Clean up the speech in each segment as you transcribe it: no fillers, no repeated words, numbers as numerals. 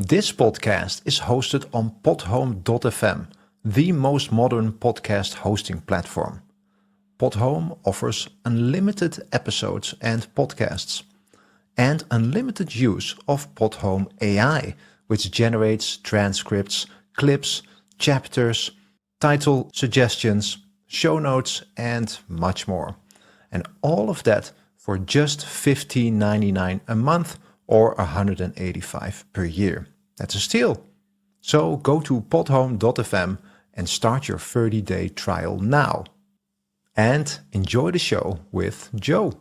This podcast is hosted on podhome.fm, the most modern podcast hosting platform. Podhome offers unlimited episodes and podcasts, and unlimited use of Podhome AI, which generates transcripts, clips, chapters, title suggestions, show notes, and much more. And all of that for just $15.99 a month or $185 per year. That's a steal. So go to podhome.fm and start your 30-day trial now. And enjoy the show with Joe.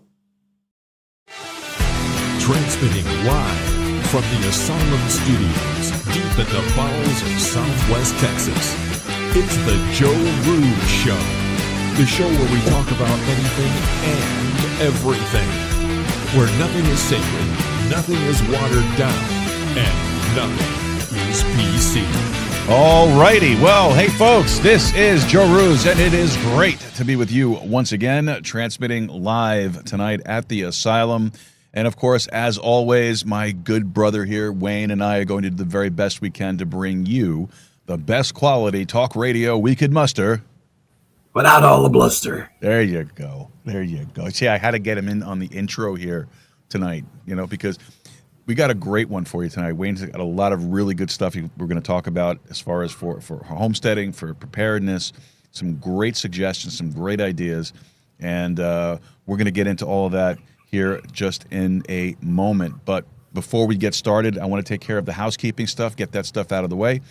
Transmitting live from the Asylum Studios, deep in the bowels of Southwest Texas. It's the Joe Rooz Show. The show where we talk about anything and everything. Where nothing is sacred, nothing is watered down, and nothing is PC. All righty. Well, hey, folks, this is Joe Rooz, and it is great to be with you once again, transmitting live tonight at the Asylum. And, of course, as always, my good brother here, Wayne, and I are going to do the very best we can to bring you the best quality talk radio we could muster. Without all the bluster. There you go. There you go. See, I had to get him in on the intro here tonight, because we got a great one for you tonight. Wayne's got a lot of really good stuff we're going to talk about as far as for homesteading, for preparedness, some great suggestions, some great ideas, and we're going to get into all of that here just in a moment. But before we get started, I want to take care of the housekeeping stuff, get that stuff out of the way.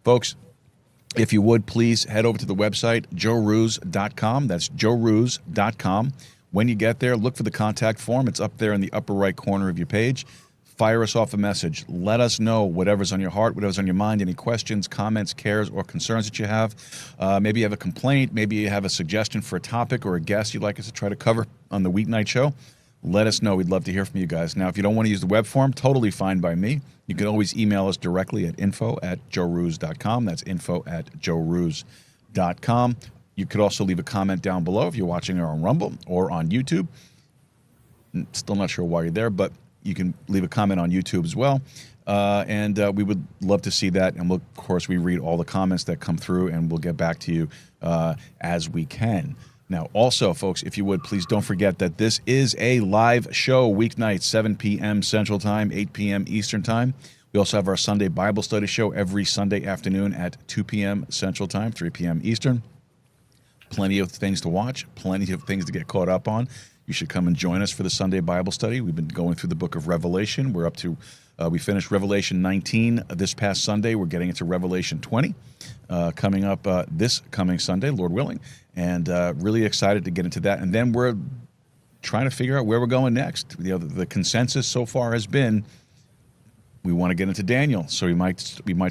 Folks, if you would, please head over to the website, joerooz.com. That's joerooz.com. When you get there, look for the contact form. It's up there in the upper right corner of your page. Fire us off a message. Let us know whatever's on your heart, whatever's on your mind, any questions, comments, cares, or concerns that you have. Maybe you have a complaint. Maybe you have a suggestion for a topic or a guest you'd like us to try to cover on the weeknight show. Let us know. We'd love to hear from you guys. Now, if you don't want to use the web form, totally fine by me. You can always email us directly at info@joerooz.com. That's info@joerooz.com. You could also leave a comment down below if you're watching on Rumble or on YouTube. Still not sure why you're there, but you can leave a comment on YouTube as well. And we would love to see that. And of course, we read all the comments that come through, and we'll get back to you as we can. Now, also, folks, if you would, please don't forget that this is a live show, weeknights, 7 p.m. Central Time, 8 p.m. Eastern Time. We also have our Sunday Bible study show every Sunday afternoon at 2 p.m. Central Time, 3 p.m. Eastern. Plenty of things to watch, plenty of things to get caught up on. You should come and join us for the Sunday Bible study. We've been going through the book of Revelation. We're up to, we finished Revelation 19 this past Sunday. We're getting into Revelation 20 coming up this coming Sunday, Lord willing. And really excited to get into that. And then we're trying to figure out where we're going next. The consensus so far has been we want to get into Daniel. So we might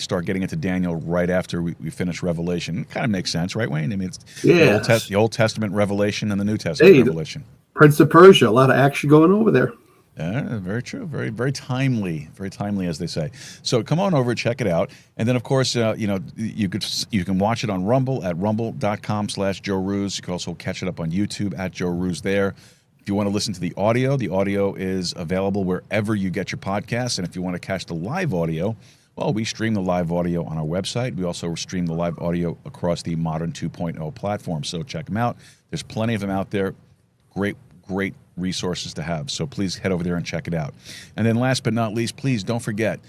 start getting into Daniel right after we finish Revelation. It kind of makes sense, right, Wayne? I mean, it's the Old Testament Revelation and the New Testament Revelation. Prince of Persia, a lot of action going over there. Very true. Very, very timely. Very timely, as they say. So come on over, check it out. And then, of course, you can watch it on Rumble at rumble.com/Joe Rooz. You can also catch it up on YouTube at Joe Rooz there. If you want to listen to the audio is available wherever you get your podcasts. And if you want to catch the live audio, well, we stream the live audio on our website. We also stream the live audio across the Modern 2.0 platform. So check them out. There's plenty of them out there. Great resources to have. So please head over there and check it out. And then last but not least, please don't forget,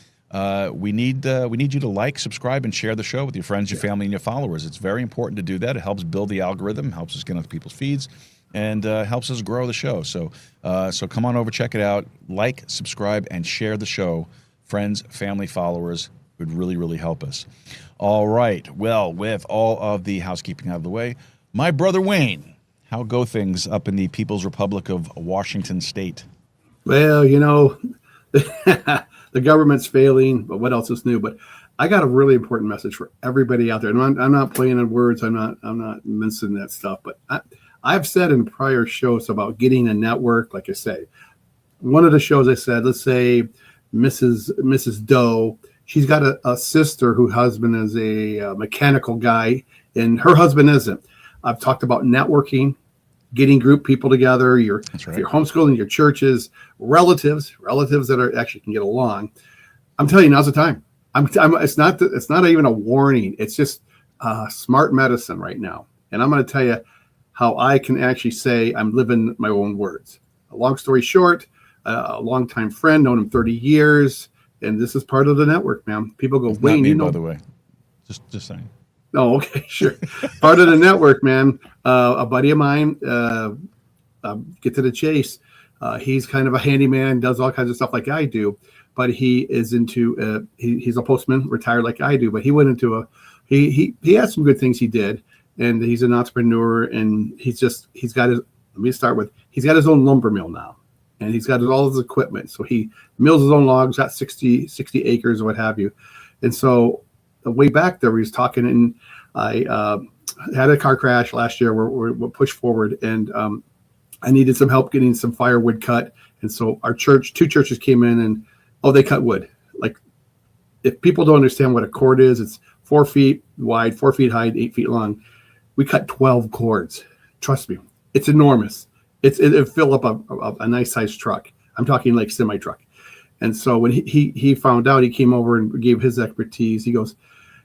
we need you to like, subscribe, and share the show with your friends, your family, and your followers. It's very important to do that. It helps build the algorithm, helps us get onto people's feeds, and helps us grow the show. So come on over, check it out, like, subscribe, and share the show. Friends, family, followers would really, really help us. All right. Well, with all of the housekeeping out of the way, my brother Wayne, how go things up in the People's Republic of Washington State? Well, the government's failing, but what else is new? But I got a really important message for everybody out there. And I'm not playing on words. I'm not mincing that stuff. But I've said in prior shows about getting a network. Like I say, one of the shows I said, let's say Mrs. Doe, she's got a sister whose husband is a mechanical guy, and her husband isn't. I've talked about networking, getting group people together, your homeschooling, your churches, relatives that are actually can get along. I'm telling you, now's the time. It's not even a warning. It's just smart medicine right now. And I'm going to tell you how I can actually say I'm living my own words. A long story short, a longtime friend, known him 30 years, and this is part of the network, man. People go, It's Wayne, not me, you know, by the way. Just saying. Oh, okay, sure. Part of the network, man. A buddy of mine, get to the chase. He's kind of a handyman, does all kinds of stuff like I do, but he is into. He's a postman, retired like I do, but he went into he had some good things he did, and he's an entrepreneur, and he's got his. Let me start with. He's got his own lumber mill now, and he's got all his equipment. So he mills his own logs, got 60 acres or what have you, and so. Way back there, we was talking, and I had a car crash last year. We're pushed forward, and I needed some help getting some firewood cut. And so our church, 2 churches came in, and they cut wood. Like, if people don't understand what a cord is, it's 4 feet wide, 4 feet high, 8 feet long. We cut 12 cords. Trust me, it's enormous. It'll fill up a nice sized truck. I'm talking like semi truck. And so when he found out, he came over and gave his expertise. He goes,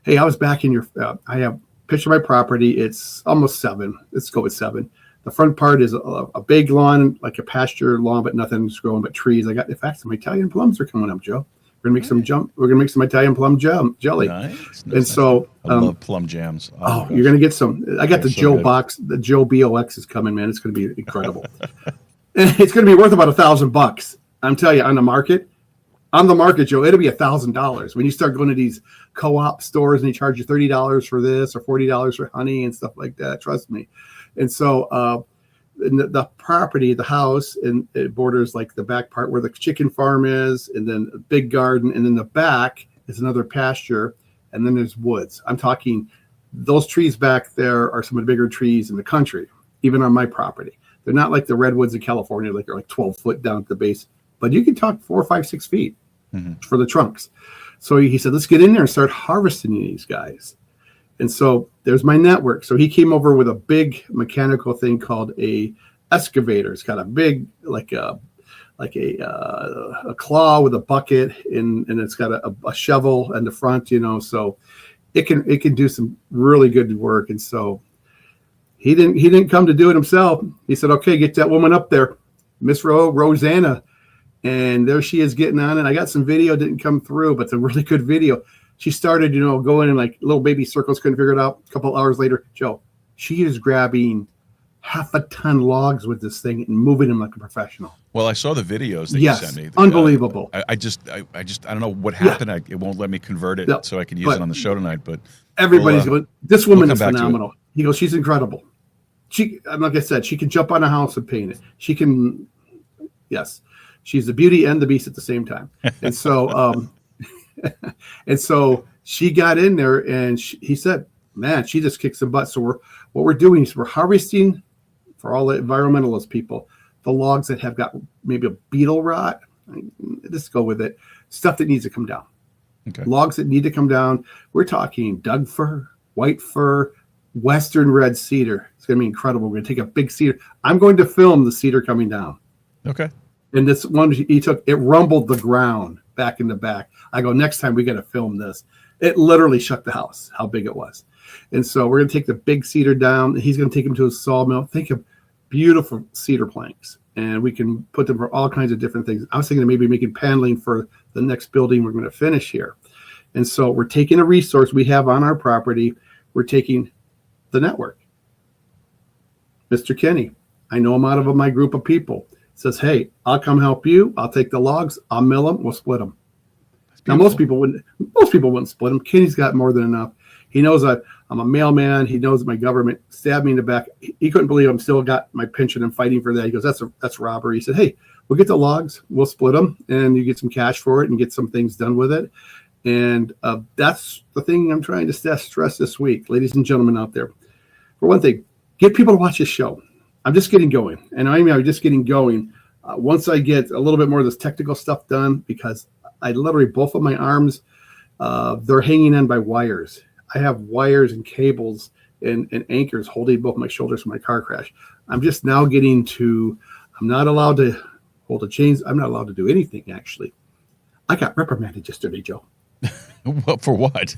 "Hey, I was back in your. I have a picture of my property. It's almost 7. Let's go with 7. The front part is a big lawn, like a pasture lawn, but nothing's growing but trees. I got, in fact, some Italian plums are coming up, Joe. We're gonna make some Italian plum jelly. Nice. And so I love plum jams. Oh, you're gonna get some. I got the so Joe good. box. The Joe BOX is coming, man. It's gonna be incredible. And it's gonna be worth about $1,000. I'm telling you, on the market, Joe, it'll be $1,000 when you start going to these co-op stores and they charge you $30 for this or $40 for honey and stuff like that. Trust me. And so the property, the house, and it borders like the back part where the chicken farm is, and then a big garden, and then the back is another pasture, and then there's woods. I'm talking those trees back there are some of the bigger trees in the country, even on my property. They're not like the redwoods in California, like they're like 12 foot down at the base, but you can talk 4, 5, 6 feet for the trunks. So he said, let's get in there and start harvesting these guys. And so there's my network. So he came over with a big mechanical thing called a excavator. It's got a big, like a claw with a bucket, and it's got a shovel in the front, so it can do some really good work. And so he didn't come to do it himself. He said, okay, get that woman up there, Miss Rosanna. And there she is getting on it. I got some video, didn't come through, but it's a really good video. She started, going in like little baby circles, couldn't figure it out. A couple hours later, Joe, she is grabbing 1/2 ton logs with this thing and moving them like a professional. Well, I saw the videos that Yes, you sent me. unbelievable. I don't know what happened. It won't let me convert it so I can use it on the show tonight. But everybody's going, this woman is come back to phenomenal. He goes, she's incredible. She, like I said, she can jump on a house and paint it. She can, yes, she's the beauty and the beast at the same time. And so, and so she got in there, and he said, man, she just kicked some butt. So what we're doing is we're harvesting, for all the environmentalist people, the logs that have got maybe a beetle rot. Just go with it. Stuff that needs to come down. Okay. Logs that need to come down. We're talking Doug fir, white fir, western red cedar. It's going to be incredible. We're going to take a big cedar. I'm going to film the cedar coming down. Okay. And this one he took, it rumbled the ground back in the back. I go, next time we got to film this. It literally shook the house, how big it was. And so we're going to take the big cedar down. He's going to take him to a sawmill. Think of beautiful cedar planks. And we can put them for all kinds of different things. I was thinking of maybe making paneling for the next building we're going to finish here. And so we're taking a resource we have on our property. We're taking the network. Mr. Kenny, I know him out of my group of people. Says, hey, I'll come help you. I'll take the logs. I'll mill them. We'll split them. Now, most people wouldn't split them. Kenny's got more than enough. He knows I'm a mailman. He knows my government stabbed me in the back. He couldn't believe I'm still got my pension and fighting for that. He goes, that's robbery. He said, hey, we'll get the logs. We'll split them, and you get some cash for it and get some things done with it. And that's the thing I'm trying to stress this week, ladies and gentlemen out there. For one thing, get people to watch this show. I'm just getting going. And I'm just getting going. Once I get a little bit more of this technical stuff done, because I literally, both of my arms, they're hanging in by wires. I have wires and cables and anchors holding both my shoulders from my car crash. I'm just now getting to, I'm not allowed to hold the chains. I'm not allowed to do anything, actually. I got reprimanded yesterday, Joe. Well, for what?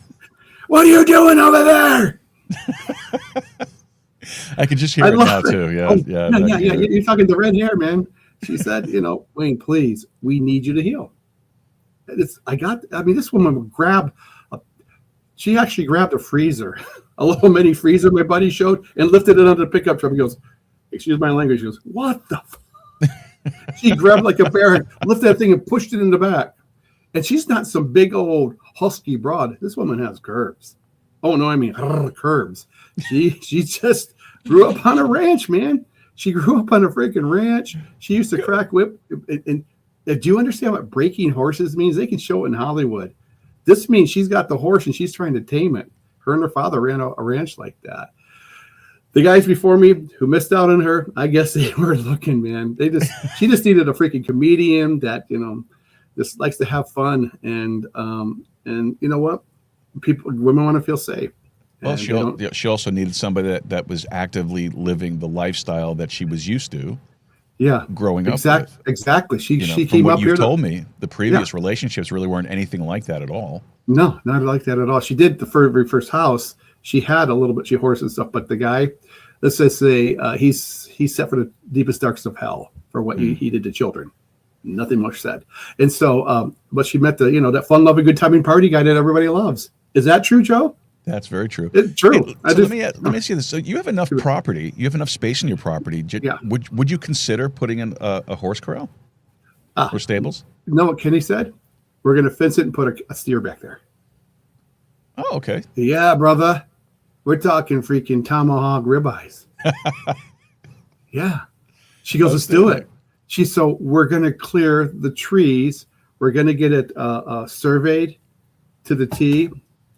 What are you doing over there? I could just hear it now too. Yeah, yeah. You're talking the red hair, man. She said, Wayne, please, we need you to heal. This woman would she actually grabbed a freezer, a little mini freezer my buddy showed, and lifted it onto the pickup truck. He goes, excuse my language. She goes, what the She grabbed like a bear and lifted that thing and pushed it in the back. And she's not some big old husky broad. This woman has curves. Oh, no, I mean curves. She just grew up on a ranch, man. She grew up on a freaking ranch. She used to crack whip. And do you understand what breaking horses means? They can show it in Hollywood. This means she's got the horse and she's trying to tame it. Her and her father ran a ranch like that. The guys before me who missed out on her, I guess they were looking, man. She just needed a freaking comedian that, just likes to have fun. And you know what? Women want to feel safe. Well, she also needed somebody that was actively living the lifestyle that she was used to. Yeah, growing up with. Exactly. She from came what up you here. Told me the previous relationships really weren't anything like that at all. No, not like that at all. She did the very first house. She had a little bit. She horse and stuff, but the guy, let's just say, he's set for the deepest darks of hell for what he did to children. Nothing much said. And so, but she met that fun-loving, good-timing party guy that everybody loves. Is that true, Joe? That's very true. It's true. Hey, let me ask you this. So you have enough property. You have enough space in your property. Yeah. Would you consider putting in a horse corral or stables? You know what Kenny said? We're going to fence it and put a steer back there. Oh, okay. Yeah, brother. We're talking freaking tomahawk ribeyes. Yeah. She goes, let's do it. So we're going to clear the trees. We're going to get it surveyed to the T.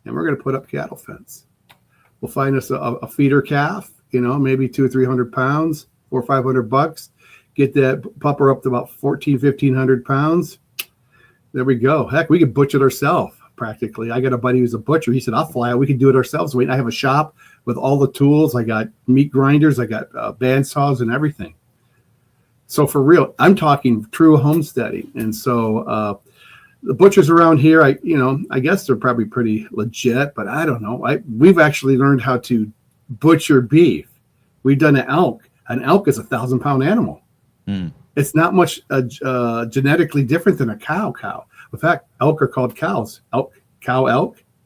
And we're going to put up cattle fence. We'll find us a feeder calf, maybe 200 or 300 pounds, $400 or $500. Get that pupper up to about 1,500 pounds. There we go. Heck, we could butcher it ourselves practically. I got a buddy who's a butcher. He said, I'll fly out. We can do it ourselves. I have a shop with all the tools. I got meat grinders. I got bandsaws and everything. So for real, I'm talking true homesteading. And so, the butchers around here, I guess they're probably pretty legit, but I don't know. We've actually learned how to butcher beef. We've done an elk. An elk is 1,000-pound animal. It's not much genetically different than a cow. In fact, elk are called cows. Elk,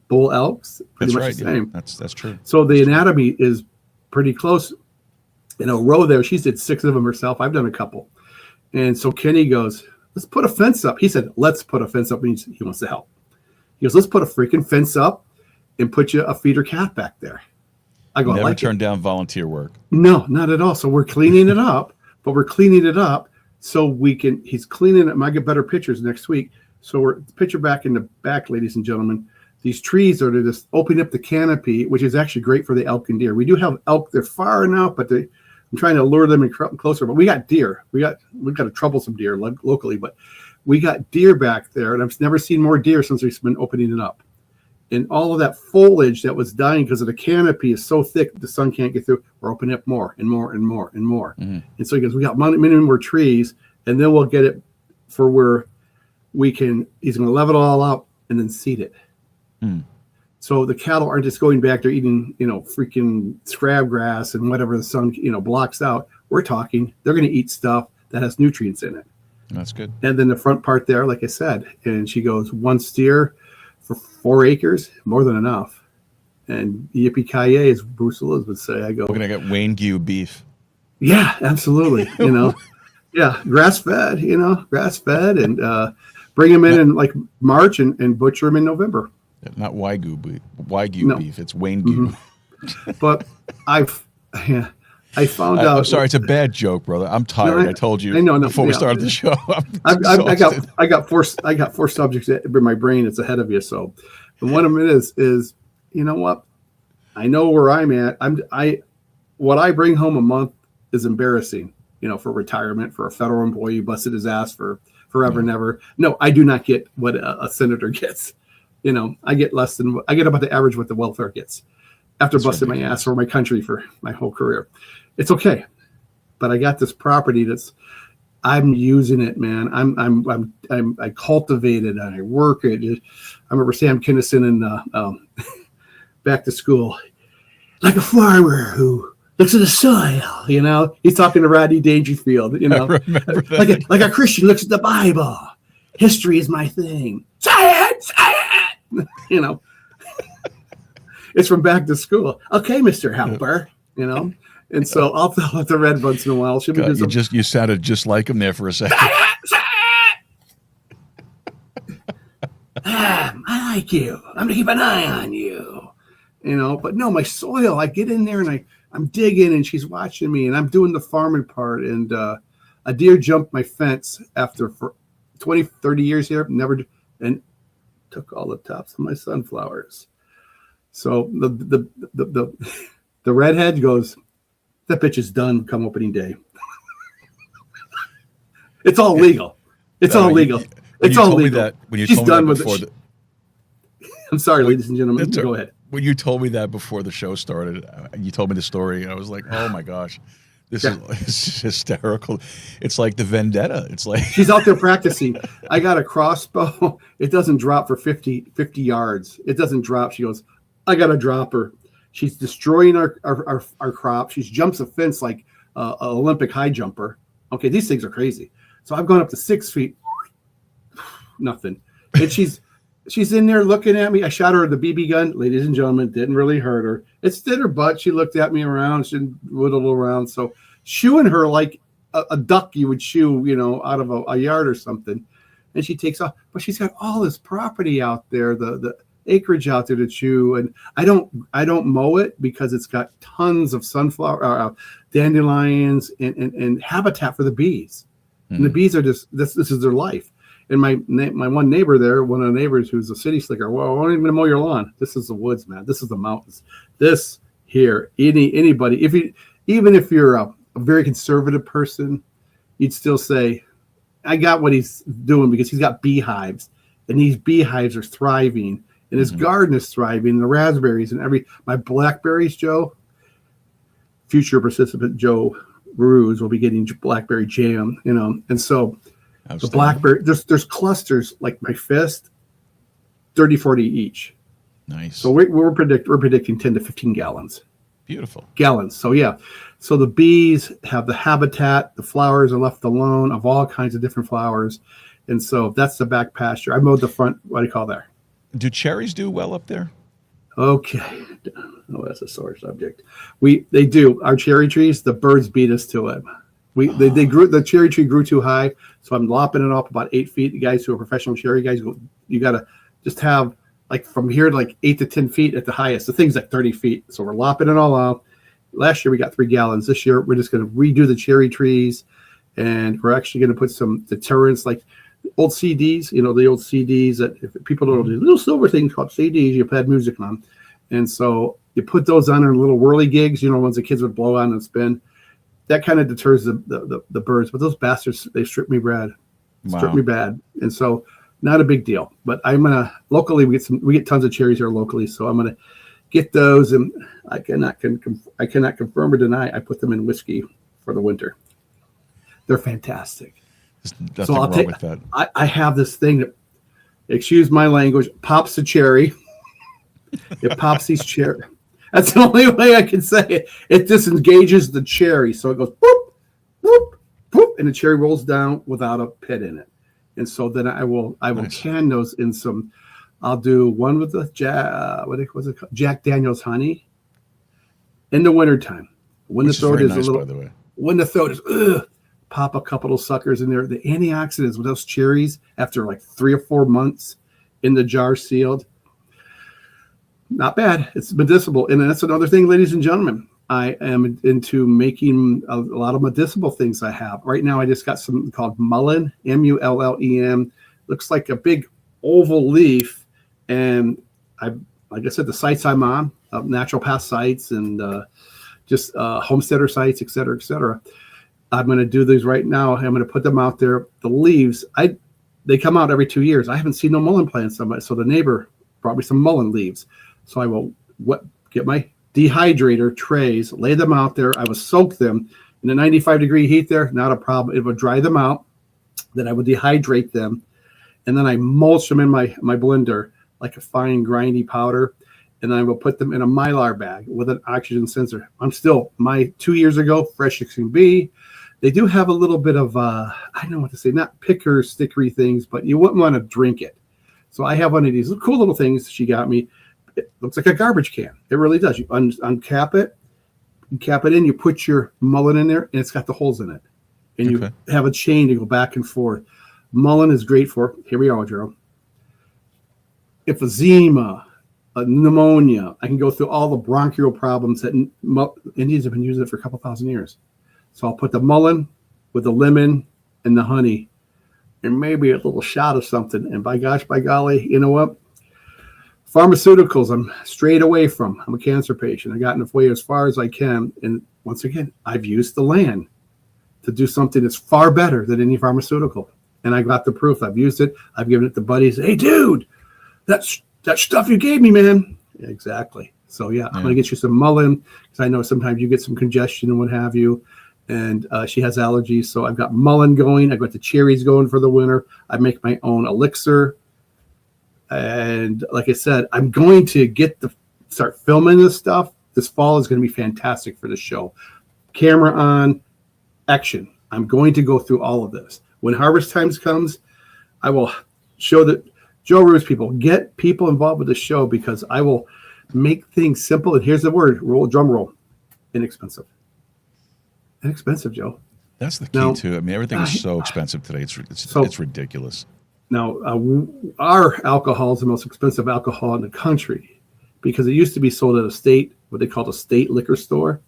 bull elks, pretty much the same. Yeah. That's true. So the anatomy is pretty close. Roe there, she did 6 of them herself. I've done a couple. And so Kenny goes, let's put a fence up. He said, let's put a fence up. Means he wants to help. He goes, let's put a freaking fence up and put you a feeder calf back there. I go, never turn down volunteer work. No, not at all. So we're cleaning it up, but we're cleaning it up so he's cleaning it. I might get better pictures next week. So we're picture back in the back, ladies and gentlemen. These trees are to just open up the canopy, which is actually great for the elk and deer. We do have elk. They're far enough, but I'm trying to lure them in closer, but we got deer. We've got to troublesome deer locally, but we got deer back there, and I've never seen more deer since we've been opening it up. And all of that foliage that was dying because of the canopy is so thick the sun can't get through. We're opening up more and more and more and more. Mm-hmm. And so he goes, we got many more trees, and then we'll get it for where he's going to level it all out and then seed it. So the cattle aren't just going back there eating, freaking scrab grass and whatever the sun, blocks out. We're talking, they're going to eat stuff that has nutrients in it. That's good. And then the front part there, like I said, and she goes, 1 steer for 4 acres, more than enough. And yippee-ki-yay, as Bruce Willis would say. I go, we're going to get Wagyu beef. Yeah, absolutely. Yeah, grass-fed, and bring them in like March and butcher them in November. Not Wagyu beef. It's Wagyu. Mm-hmm. But I found out. I'm sorry, it's a bad joke, brother. I'm tired. I told you before we started the show. I got 4 subjects in my brain. It's ahead of you. So, and one of them is you know what? I know where I'm at. What I bring home a month is embarrassing. For retirement, for a federal employee, busted his ass for forever and ever. No, I do not get what a senator gets. I get about the average what the welfare gets after busting my ass for my country for my whole career. It's okay. But I got this property I'm using it, man. I cultivate it and I work it. I remember Sam Kinison in Back to School, like a farmer who looks at the soil. You know, he's talking to Rodney Dangerfield. You know, like a Christian looks at the Bible. History is my thing. Say it. You know, it's from Back to School. Okay, Mr. Helper. You know. And so I'll tell it to Red once in a while. God, you sounded just like him there for a second. I like you. I'm gonna keep an eye on you. You know, but no, my soil. I get in there and I'm digging, and she's watching me, and I'm doing the farming part. And a deer jumped my fence after for 20, 30 years here, and took all the tops of my sunflowers. So the redhead goes, that bitch is done come opening day. It's all legal. It's all legal. It's all legal. She's done with it. I'm sorry, ladies and gentlemen. Go ahead. When you told me that before the show started, you told me the story, and I was like, oh my gosh, this is hysterical. It's like the vendetta. It's like she's out there practicing. I got a crossbow. It doesn't drop for 50 yards. It doesn't drop. She goes, I got a dropper. She's destroying our crop. She jumps a fence like an Olympic high jumper. Okay, these things are crazy. So I've gone up to 6 feet. Nothing. And she's in there looking at me. I shot her with the BB gun. Ladies and gentlemen, didn't really hurt her. It did her butt. She looked at me around. She whittled around. So shooing her like a duck you would shoo, you know, out of a yard or something. And she takes off. But she's got all this property out there, the acreage out there to chew, and I don't mow it because it's got tons of sunflower dandelions and habitat for the bees. And the bees are just this is their life. And my one neighbor there, one of the neighbors who's a city slicker, well, I won't even mow your lawn. This is the woods, man. This is the mountains. This here, anybody, even if you're a very conservative person, you'd still say, I got what he's doing because he's got beehives, and these beehives are thriving. And his garden is thriving, the raspberries and my blackberries, Joe, future participant Joe Rooz will be getting blackberry jam, you know. And so the blackberry, there's clusters like my fist, 30, 40 each. Nice. So we're predicting 10 to 15 gallons. Beautiful. Gallons. So yeah. So the bees have the habitat, the flowers are left alone of all kinds of different flowers. And so that's the back pasture. I mowed the front, what do you call there? Do cherries do well up there? Okay. Oh, that's a sore subject. They do. Our cherry trees, the birds beat us to it. They grew, the cherry tree grew too high, so I'm lopping it up about 8 feet. The guys who are professional cherry guys go, you gotta just have like from here to like 8 to 10 feet at the highest. The thing's like 30 feet. So we're lopping it all out. Last year we got 3 gallons. This year we're just gonna redo the cherry trees, and we're actually gonna put some deterrents like old CDs, you know, the old CDs that if people don't do, little silver things called CDs, you had music on. And so you put those on in little whirly gigs, you know, ones the kids would blow on and spin. That kind of deters the birds. But those bastards, they strip me bad. Strip me bad. And so not a big deal. But I'm gonna locally we get tons of cherries here locally. So I'm gonna get those, and I cannot confirm or deny I put them in whiskey for the winter. They're fantastic. There's so nothing wrong with that. I have this thing that, excuse my language, pops the cherry. It pops these cherry. That's the only way I can say it. It disengages the cherry. So it goes boop, boop, boop, and the cherry rolls down without a pit in it. And so then I will can those in some, I'll do one with the Jack Daniel's honey in the wintertime. When the throat is nice, a little, by the way. When the throat is, pop a couple of suckers in there. The antioxidants with those cherries after like 3 or 4 months in the jar sealed. Not bad. It's medicinal. And that's another thing, ladies and gentlemen. I am into making a lot of medicinal things I have. Right now, I just got something called mullein, M-U-L-L-E-N. Looks like a big oval leaf. And like I said, the sites I'm on, naturopath sites and just homesteader sites, et cetera, et cetera. I'm going to do these right now. I'm going to put them out there. The leaves, they come out every 2 years. I haven't seen no mullein plants. So the neighbor brought me some mullein leaves. So I will get my dehydrator trays, lay them out there. I will soak them In a 95-degree heat there, not a problem. It would dry them out. Then I would dehydrate them. And then I mulch them in my blender like a fine, grindy powder. And I will put them in a Mylar bag with an oxygen sensor. My 2 years ago, fresh as can be. They do have a little bit of, I don't know what to say, not picker, stickery things, but you wouldn't want to drink it. So I have one of these cool little things she got me. It looks like a garbage can. It really does. You uncap it, you cap it in, you put your mullein in there, and it's got the holes in it. And you have a chain to go back and forth. Mullein is great for, here we are, Gerald. Emphysema, pneumonia. I can go through all the bronchial problems that Indians have been using it for a couple thousand years. So I'll put the mullein with the lemon and the honey and maybe a little shot of something. And by golly, you know what? Pharmaceuticals, I'm straight away from. I'm a cancer patient. I got away as far as I can. And once again, I've used the land to do something that's far better than any pharmaceutical. And I got the proof. I've used it. I've given it to buddies. Hey, dude, that stuff you gave me, man. Yeah, exactly. So, yeah, I'm going to get you some mullein because I know sometimes you get some congestion and what have you. And she has allergies. So I've got mullein going. I've got the cherries going for the winter. I make my own elixir. And like I said, I'm going to start filming this stuff. This fall is going to be fantastic for the show. Camera on, action. I'm going to go through all of this. When harvest times comes, I will show that Joe Rooz people, get people involved with the show because I will make things simple. And here's the word, drum roll, inexpensive. Inexpensive, Joe. That's the key to it. I mean, everything is so expensive today. It's ridiculous. Now, our alcohol is the most expensive alcohol in the country because it used to be sold at what they called a state liquor store.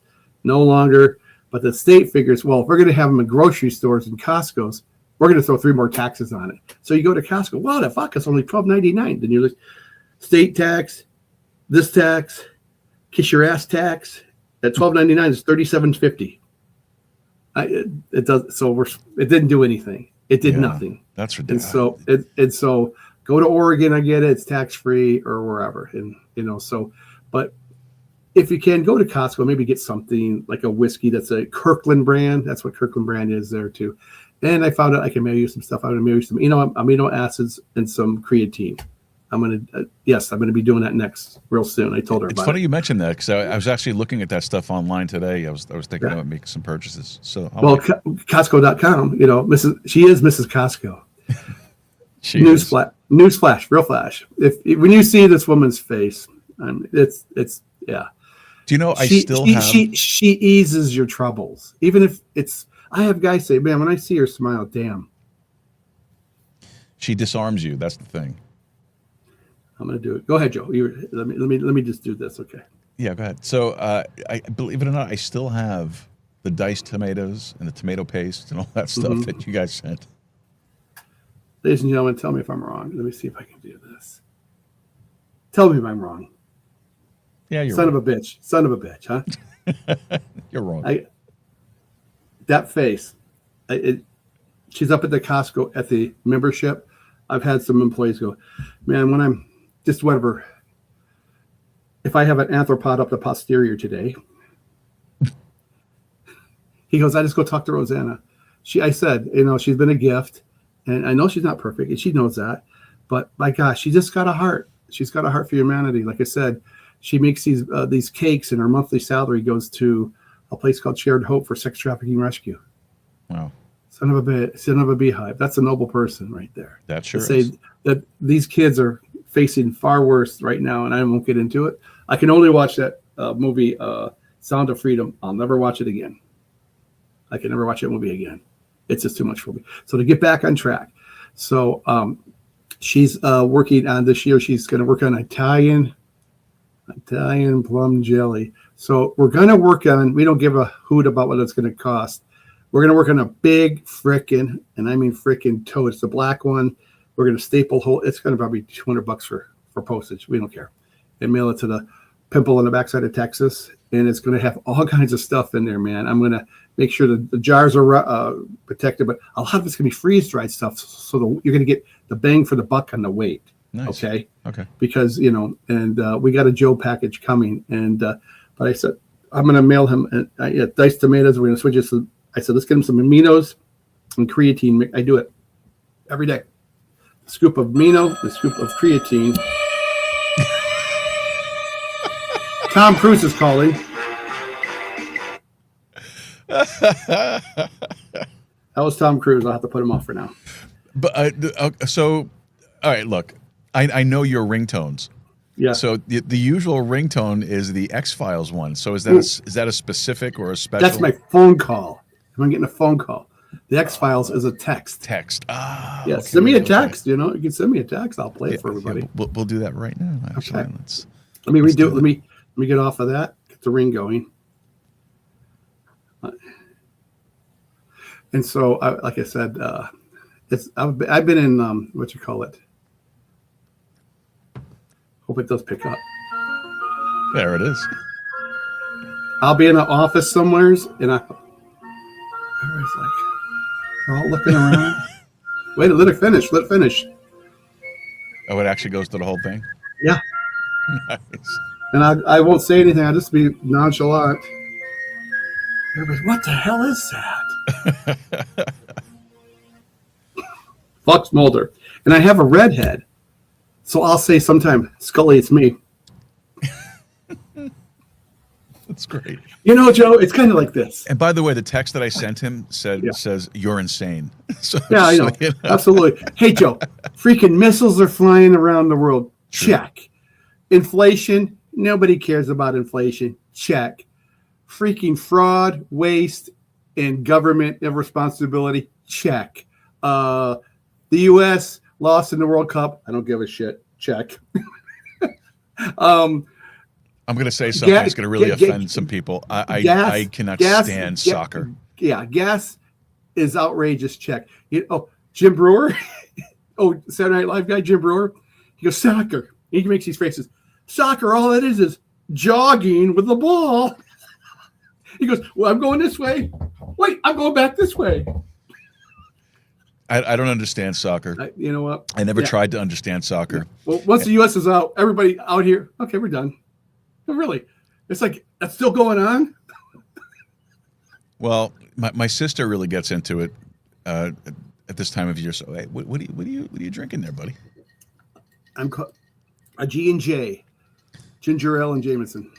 No longer, but the state figures, well, if we're going to have them in grocery stores and Costco's, we're going to throw 3 more taxes on it. So you go to Costco, well, the fuck, it's only $12.99. Then you're like, state tax, this tax, kiss your ass tax. At $12.99 is $37.50. It does. So it didn't do anything. It did nothing. That's ridiculous. And so go to Oregon. I get it. It's tax free or wherever. And but if you can go to Costco, maybe get something like a whiskey that's a Kirkland brand. That's what Kirkland brand is there too. And I found out I can mail you some stuff. I'm going to mail you some, amino acids and some creatine. I'm going to be doing that next real soon. I told her it's funny you mentioned that because I was actually looking at that stuff online today. I was thinking about making some purchases. So Costco.com, she is Mrs. Costco. Newsflash, real flash. When you see this woman's face, it's. Do you know she eases your troubles, even if it's. I have guys say, "Man, when I see her smile, damn." She disarms you. That's the thing. I'm going to do it. Go ahead, Joe. Let me just do this, okay? Yeah, go ahead. So, I believe it or not, I still have the diced tomatoes and the tomato paste and all that stuff that you guys sent. Ladies and gentlemen, tell me if I'm wrong. Let me see if I can do this. Tell me if I'm wrong. Yeah, you're Son of a bitch, huh? You're wrong. That face. She's up at the Costco at the membership. I've had some employees go, man, when I'm just whatever. If I have an arthropod up the posterior today, he goes, I just go talk to Rosanna. I said, she's been a gift, and I know she's not perfect, and she knows that. But my gosh, she just got a heart. She's got a heart for humanity. Like I said, she makes these cakes, and her monthly salary goes to a place called Shared Hope for Sex Trafficking Rescue. Wow. Son of a beehive. That's a noble person right there. That sure is. Say that these kids are facing far worse right now, and I won't get into it. I can only watch that movie, Sound of Freedom. I'll never watch it again. I can never watch that movie again. It's just too much for me. So to get back on track. So she's working on this year. She's going to work on Italian plum jelly. So we're going to work on, we don't give a hoot about what it's going to cost. We're going to work on a big frickin', and I mean frickin' tote. It's the black one. We're going to staple hole. It's going to probably be $200 for postage. We don't care. And mail it to the pimple on the backside of Texas. And it's going to have all kinds of stuff in there, man. I'm going to make sure that the jars are protected, but a lot of it's going to be freeze-dried stuff. So you're going to get the bang for the buck on the weight. Nice. Okay. Okay. Because, and we got a Joe package coming. And, but I said, I'm going to mail him diced tomatoes. We're going to switch it. I said, let's get him some aminos and creatine. I do it every day. A scoop of amino, a scoop of creatine. Tom Cruise is calling. That was Tom Cruise. I'll have to put him off for now. But so, all right, look, I know your ringtones. Yeah. So the usual ringtone is the X-Files one. So is that a specific or a special? That's my phone call. I'm getting a phone call. The X-Files is a text. Text. Ah. Yeah. Okay, Send me a text. You can send me a text. I'll play it for everybody. Yeah, we'll do that right now. Actually, Okay. let's Let me redo it. Let me get off of that. Get the ring going. And so, like I said, I've been in what you call it. Hope it does pick up. There it is. I'll be in an office somewhere, and everybody's like, they're all looking around. Wait, let it finish. Let it finish. Oh, it actually goes to the whole thing. Yeah. Nice. And I won't say anything. I'll just be nonchalant. Everybody's, what the hell is that? Fox Mulder. And I have a redhead. So I'll say sometime, Scully, it's me. That's great. Joe, it's kind of like this. And by the way, the text that I sent him says you're insane. So, Yeah, I know. Absolutely. Hey, Joe, freaking missiles are flying around the world. True. Check. Inflation. Nobody cares about inflation. Check. Freaking fraud, waste, and government irresponsibility. Check. The U.S. lost in the World Cup. I don't give a shit. Check. I'm going to say something that's going to really offend some people. I cannot stand soccer. Yeah, gas is outrageous. Check. Jim Brewer. Saturday Night Live guy, Jim Brewer. He goes, soccer. He makes these faces. Soccer, all it is jogging with the ball. He goes, well, I'm going this way. Wait, I'm going back this way. I don't understand soccer. You know what? I never tried to understand soccer. Well, once the U.S. is out, everybody out here, okay, we're done. No, really. It's like, that's still going on? Well, my sister really gets into it at this time of year. So, hey, what are you drinking there, buddy? I'm a G&J, ginger ale and Jameson.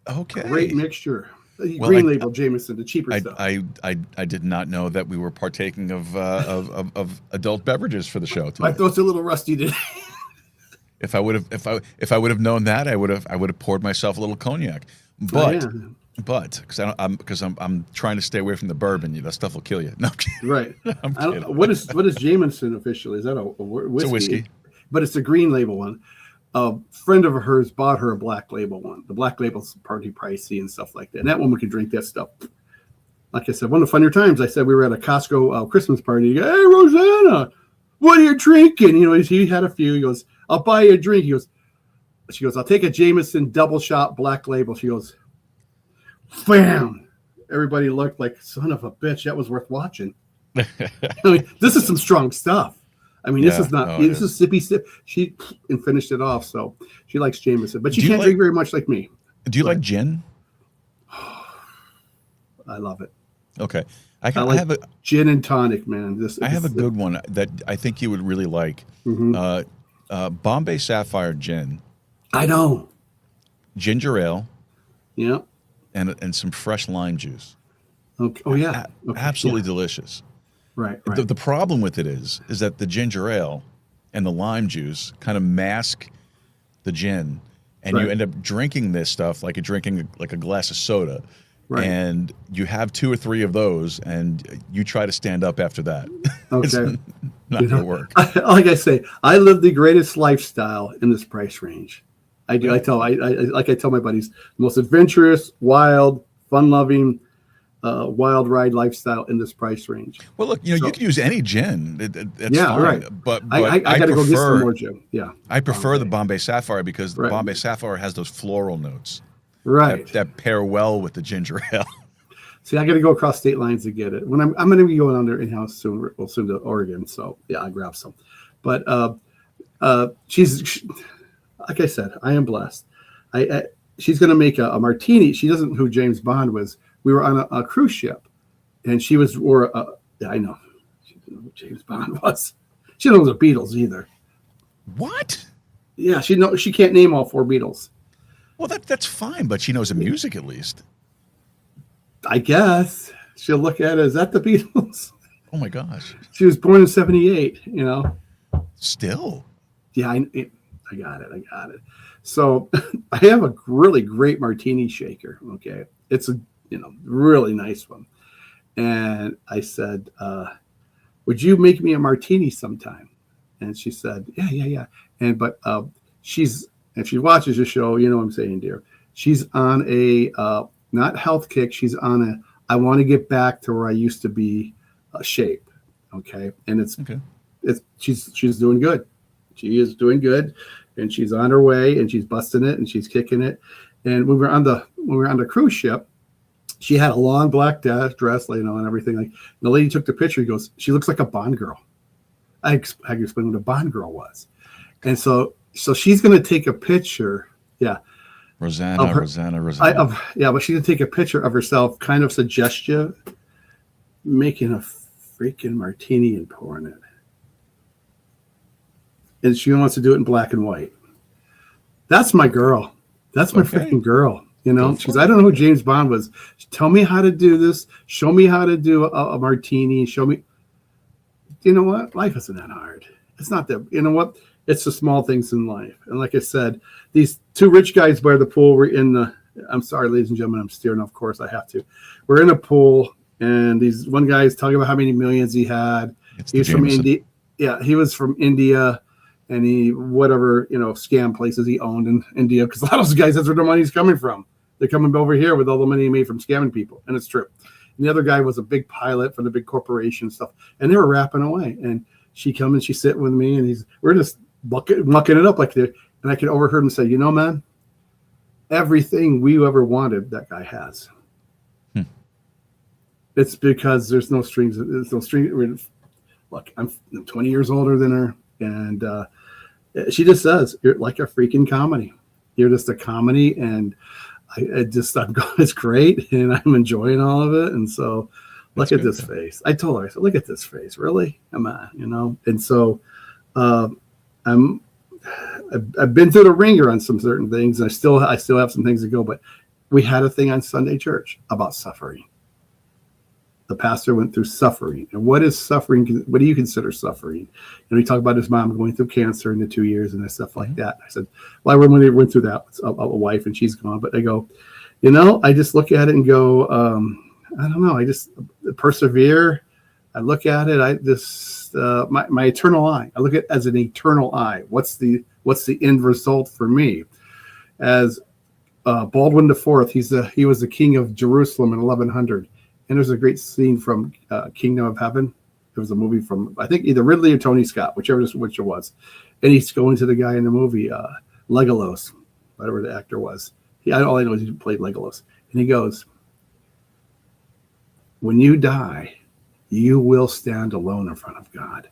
Okay, great mixture. Green label Jameson, the cheaper stuff. I did not know that we were partaking of adult beverages for the show today. My throat's a little rusty today. If I would have known that, I would have poured myself a little cognac. But because I'm trying to stay away from the bourbon. That stuff will kill you. No, I'm kidding. Right. I'm kidding. What is Jameson officially? Is that a whiskey? It's a whiskey, but it's a green label one. A friend of hers bought her a black label one. The black label's pretty pricey and stuff like that. And that woman could drink that stuff. Like I said, one of the funnier times, I said we were at a Costco Christmas party. He goes, hey, Rosanna, what are you drinking? He had a few. He goes, I'll buy you a drink. She goes, I'll take a Jameson double shot black label. She goes, bam. Everybody looked like, son of a bitch, that was worth watching. This is some strong stuff. This is not. This is sippy sip. She finished it off, so she likes Jameson, but she can't drink very much like me. Do you like gin? I love it. Okay, I have a gin and tonic, man. I have a good one that I think you would really like. Mm-hmm. Bombay Sapphire gin. I know. Ginger ale. Yeah. And some fresh lime juice. Okay. Oh yeah. Absolutely delicious. Right. The problem with it is that the ginger ale and the lime juice kind of mask the gin, and you end up drinking this stuff like you're drinking like a glass of soda, and you have 2 or 3 of those, and you try to stand up after that. Okay, it's not going to work. Like I say, I live the greatest lifestyle in this price range. I do. I tell my buddies, the most adventurous, wild, fun-loving. Wild ride lifestyle in this price range. Well, look, you can use any gin. That's fine. Right. But I got to go get some more gin. Yeah, I prefer the Bombay Sapphire because the Bombay Sapphire has those floral notes. Right. That pair well with the ginger ale. See, I got to go across state lines to get it. When I'm going to be going on there in house soon. Well, soon to Oregon. So yeah, I grab some. But she's like I said, I am blessed. she's going to make a martini. She doesn't know who James Bond was. We were on a cruise ship, and she was, yeah, I know. She didn't know who James Bond was. She didn't know the Beatles either. What? Yeah, she can't name all 4 Beatles. Well, that's fine, but she knows the music at least. I guess she'll look at it. Is that the Beatles? Oh my gosh. She was born in 1978, you know. Still. Yeah, I got it. So I have a really great martini shaker. Okay. It's a, really nice one. And I said, would you make me a martini sometime? And she said, yeah. And, but if she watches the show, you know what I'm saying, dear, she's on a, not health kick. She's on I want to get back to where I used to be shape. Okay. And she's doing good. She is doing good, and she's on her way, and she's busting it, and she's kicking it. And when we were on the cruise ship, she had a long black dress, and everything. Like, the lady took the picture. He goes, she looks like a Bond girl. I can explain what a Bond girl was. And so she's going to take a picture. Yeah. Rosanna. But she's going to take a picture of herself, kind of suggestive, making a freaking martini and pouring it. And she wants to do it in black and white. That's my girl. That's my freaking girl. She's, I don't know who James Bond was. Tell me how to do this. Show me how to do a martini. Show me. You know what? Life isn't that hard. It's not that. You know what? It's the small things in life. And like I said, these 2 rich guys by the pool were in the. I'm sorry, ladies and gentlemen. I'm steering off course. I have to. We're in a pool, and these one guy's talking about how many millions he had. He's from India. Yeah, he was from India. And he, whatever, scam places he owned in India, because a lot of those guys, that's where their money's coming from. They're coming over here with all the money he made from scamming people. And it's true. And the other guy was a big pilot for the big corporation and stuff. And they were rapping away. And she come and she's sitting with me, and we're just mucking it up like there. And I could overheard him say, man, everything we ever wanted, that guy has. It's because there's no strings. There's no strings. Look, I'm 20 years older than her. And she just says, you're like a freaking comedy. You're just a comedy. And I'm going, it's great. And I'm enjoying all of it. And so look at this face. I told her, I said, look at this face. Really? Come on, And so I've been through the ringer on some certain things. And I still have some things to go. But we had a thing on Sunday church about suffering. The pastor went through suffering. And what is suffering? What do you consider suffering? And we talk about his mom going through cancer in the 2 years and stuff like that. I said, well, I really went through that with a wife, and she's gone. But I go, I just look at it and go, I don't know. I just persevere. I look at it. My eternal eye. I look at it as an eternal eye. What's the end result for me? As Baldwin IV, he was the king of Jerusalem in 1100. And there's a great scene from Kingdom of Heaven. It was a movie from, I think, either Ridley or Tony Scott, which it was. And he's going to the guy in the movie, Legolas, whatever the actor was. All I know is he played Legolas. And he goes, when you die, you will stand alone in front of God.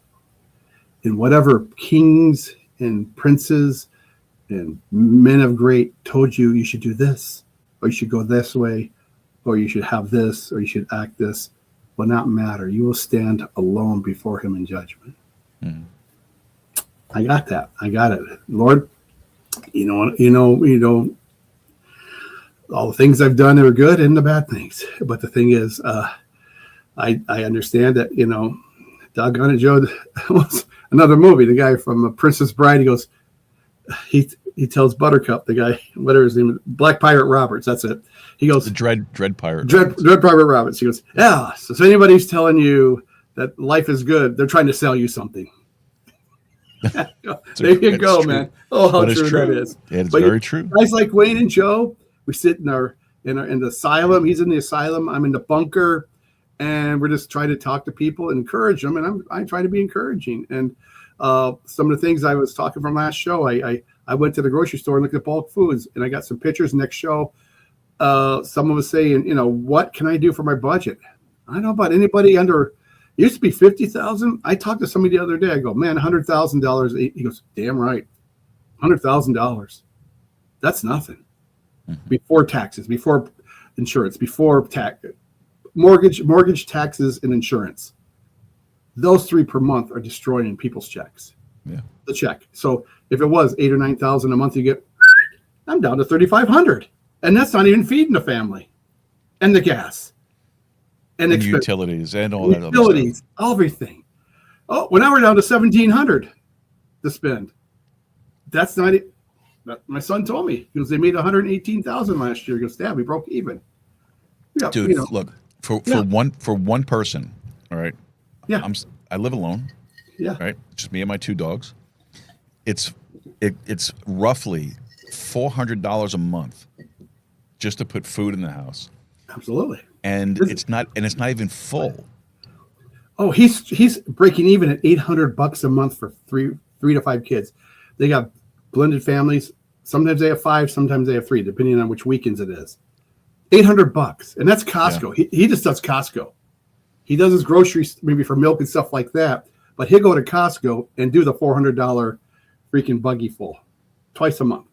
And whatever kings and princes and men of great told you should do this, or you should go this way, or you should have this, or you should act this, will not matter. You will stand alone before him in judgment. Mm. I got that. I got it. Lord, all the things I've done are good and the bad things. But the thing is, I understand that, doggone it, Joe, was another movie. The guy from Princess Bride, he goes, he tells Buttercup, the guy, whatever his name is, Black Pirate Roberts, that's it. He goes, the Dread Pirate. Dread Pirate Roberts. He goes, yeah. So if anybody's telling you that life is good, they're trying to sell you something. There you go, true. Man. Oh, how true that is. It's very true. Guys like Wayne and Joe, we sit in the asylum. He's in the asylum. I'm in the bunker, and we're just trying to talk to people and encourage them. And I try to be encouraging. And some of the things I was talking from last show, I went to the grocery store and looked at bulk foods, and I got some pictures. Next show, someone was saying, what can I do for my budget? I don't know about anybody under. It used to be $50,000. I talked to somebody the other day. I go, man, $100,000. He goes, damn right, $100,000. That's nothing. before taxes, before insurance, before mortgage, taxes, and insurance. Those three per month are destroying people's checks. Yeah. The check. So if it was 8,000 or 9,000 a month, you get, I'm down to 3,500, and that's not even feeding the family, and the gas, and utilities, and all that utilities, everything. Oh, well, now we're down to 1,700 to spend. That's not it. My son told me, because they made 118,000 last year. He goes, Dad, we broke even. Yeah, dude. Look, for one person, all right. Yeah, I live alone. Yeah, right. Just me and my two dogs. It's roughly $400 a month just to put food in the house. Absolutely. And it's not even full. Oh, he's breaking even at $800 a month for three to five kids. They got blended families. Sometimes they have 5, sometimes they have 3, depending on which weekends it is. $800, and that's Costco. Yeah. He just does Costco. He does his groceries maybe for milk and stuff like that, but he'll go to Costco and do the $400 freaking buggy full twice a month.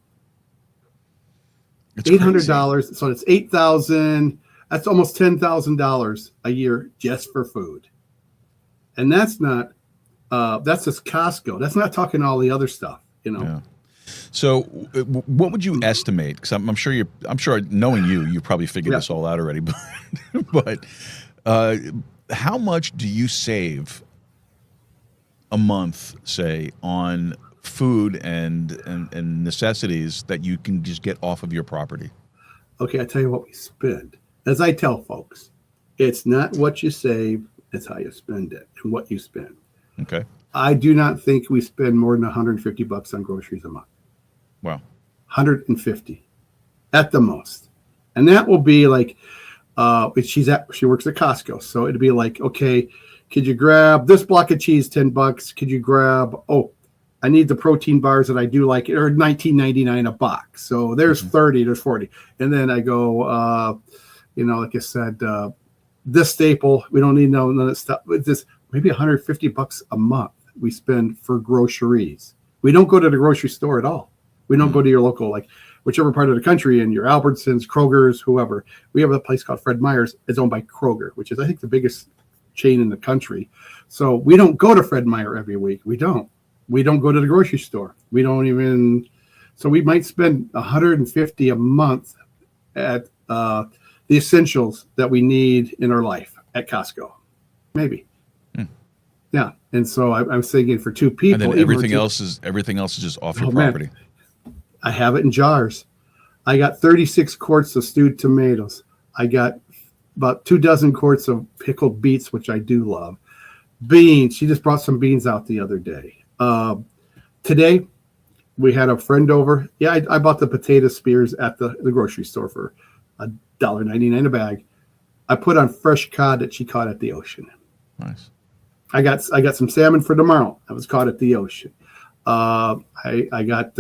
It's $800, crazy. So it's $8,000. That's almost $10,000 a year just for food, and that's not. That's just Costco. That's not talking all the other stuff, Yeah. So, what would you estimate? Because I'm sure knowing you probably figured this all out already. But how much do you save a month, say, on food and necessities that you can just get off of your property? Okay, I tell you what we spend. As I tell folks, it's not what you save; it's how you spend it and what you spend. Okay. I do not think we spend more than $150 on groceries a month. Wow. 150 at the most. And that will be like, she works at Costco. So it'd be like, okay, could you grab this block of cheese, $10? Could you grab, I need the protein bars that I do like, or $19.99 a box. So there's 30, there's 40. And then I go, like I said, this staple, we don't need none of that stuff. It's just maybe $150 a month we spend for groceries. We don't go to the grocery store at all. We don't go to your local, like whichever part of the country, in your Albertsons, Kroger's, whoever. We have a place called Fred Meyer's. It's owned by Kroger, which is, I think, the biggest chain in the country. So we don't go to Fred Meyer every week. We don't go to the grocery store. We don't even. So we might spend $150 a month at the essentials that we need in our life at Costco, maybe. Yeah, and so I'm thinking for two people, and then everything else is just off your property. Man. I have it in jars. I got 36 quarts of stewed tomatoes. I got about 24 quarts of pickled beets, which I do love. Beans. She just brought some beans out the other day. Today, we had a friend over. Yeah, I bought the potato spears at the grocery store for $1.99 a bag. I put on fresh cod that she caught at the ocean. Nice. I got some salmon for tomorrow. I was caught at the ocean. I got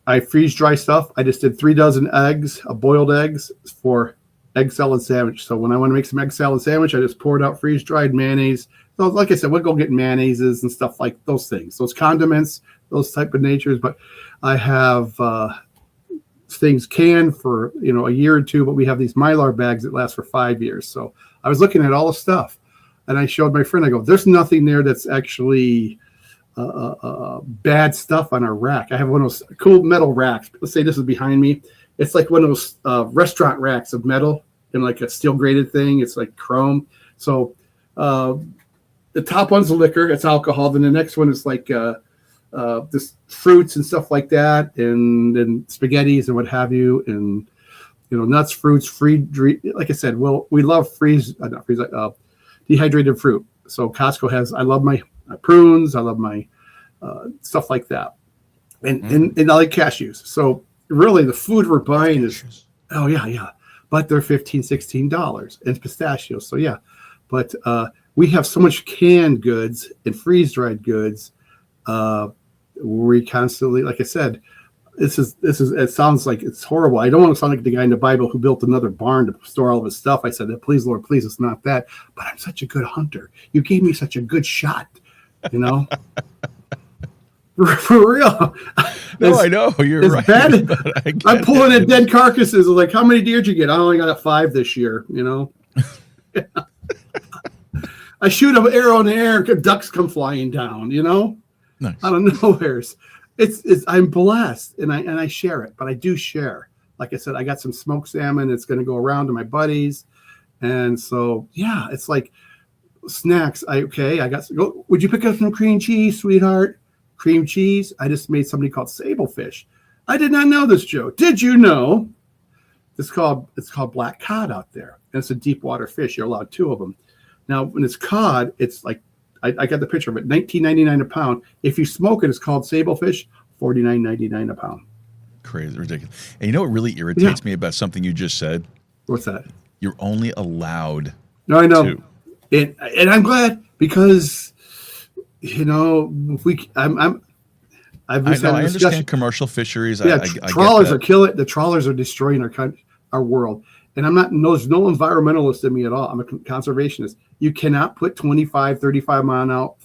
I freeze dry stuff. I just did 3 dozen eggs, boiled eggs for egg salad sandwich. So when I want to make some egg salad sandwich, I just pour it out freeze dried mayonnaise. So like I said, we'll go get mayonnaises and stuff like those things, those condiments, those type of natures. But I have things canned for a year or two. But we have these Mylar bags that last for 5 years. So I was looking at all the stuff. And I showed my friend, I go, there's nothing there that's actually bad stuff on our rack. I have one of those cool metal racks. Let's say this is behind me. It's like one of those restaurant racks of metal and like a steel grated thing. It's like chrome. So the top one's liquor. It's alcohol. Then the next one is like this fruits and stuff like that. And then spaghettis and what have you. And, nuts, fruits, like I said, we love dehydrated fruit. So Costco has, I love my prunes. I love my stuff like that. And I like cashews. So really the food we're buying is, but they're $15, $16 and pistachios. So yeah, but we have so much canned goods and freeze dried goods. We constantly, like I said, this is, it sounds like it's horrible. I don't want to sound like the guy in the Bible who built another barn to store all of his stuff. I said, please, Lord, please, it's not that. But I'm such a good hunter. You gave me such a good shot, For real. No, I know you're it's right. bad. I'm pulling in it. dead carcasses. Like, how many deer did you get? I only got 5 this year. You know. I shoot an arrow in the air, ducks come flying down. You know, Nice. out of nowheres. It's I'm blessed, and I share it. But I do share. Like I said, I got some smoked salmon. It's going to go around to my buddies, and so yeah, it's like snacks. I got. Go, would you pick up some cream cheese, sweetheart? Cream cheese. I just made something called sablefish. I did not know this, Joe. Did you know? It's called black cod out there, and it's a deep water fish. You're allowed 2 of them. Now, when it's cod, it's like I got the picture of it. $19.99 a pound. If you smoke it, it's called sablefish. $49.99 a pound. Crazy, ridiculous. And you know what really irritates me about something you just said? What's that? You're only allowed. No, I know. 2. And I'm glad because you know I understand commercial fisheries. Yeah, I trawlers are killing. The trawlers are destroying our world. And I'm not. There's no environmentalist in me at all. I'm a conservationist. You cannot put 25, 35 mile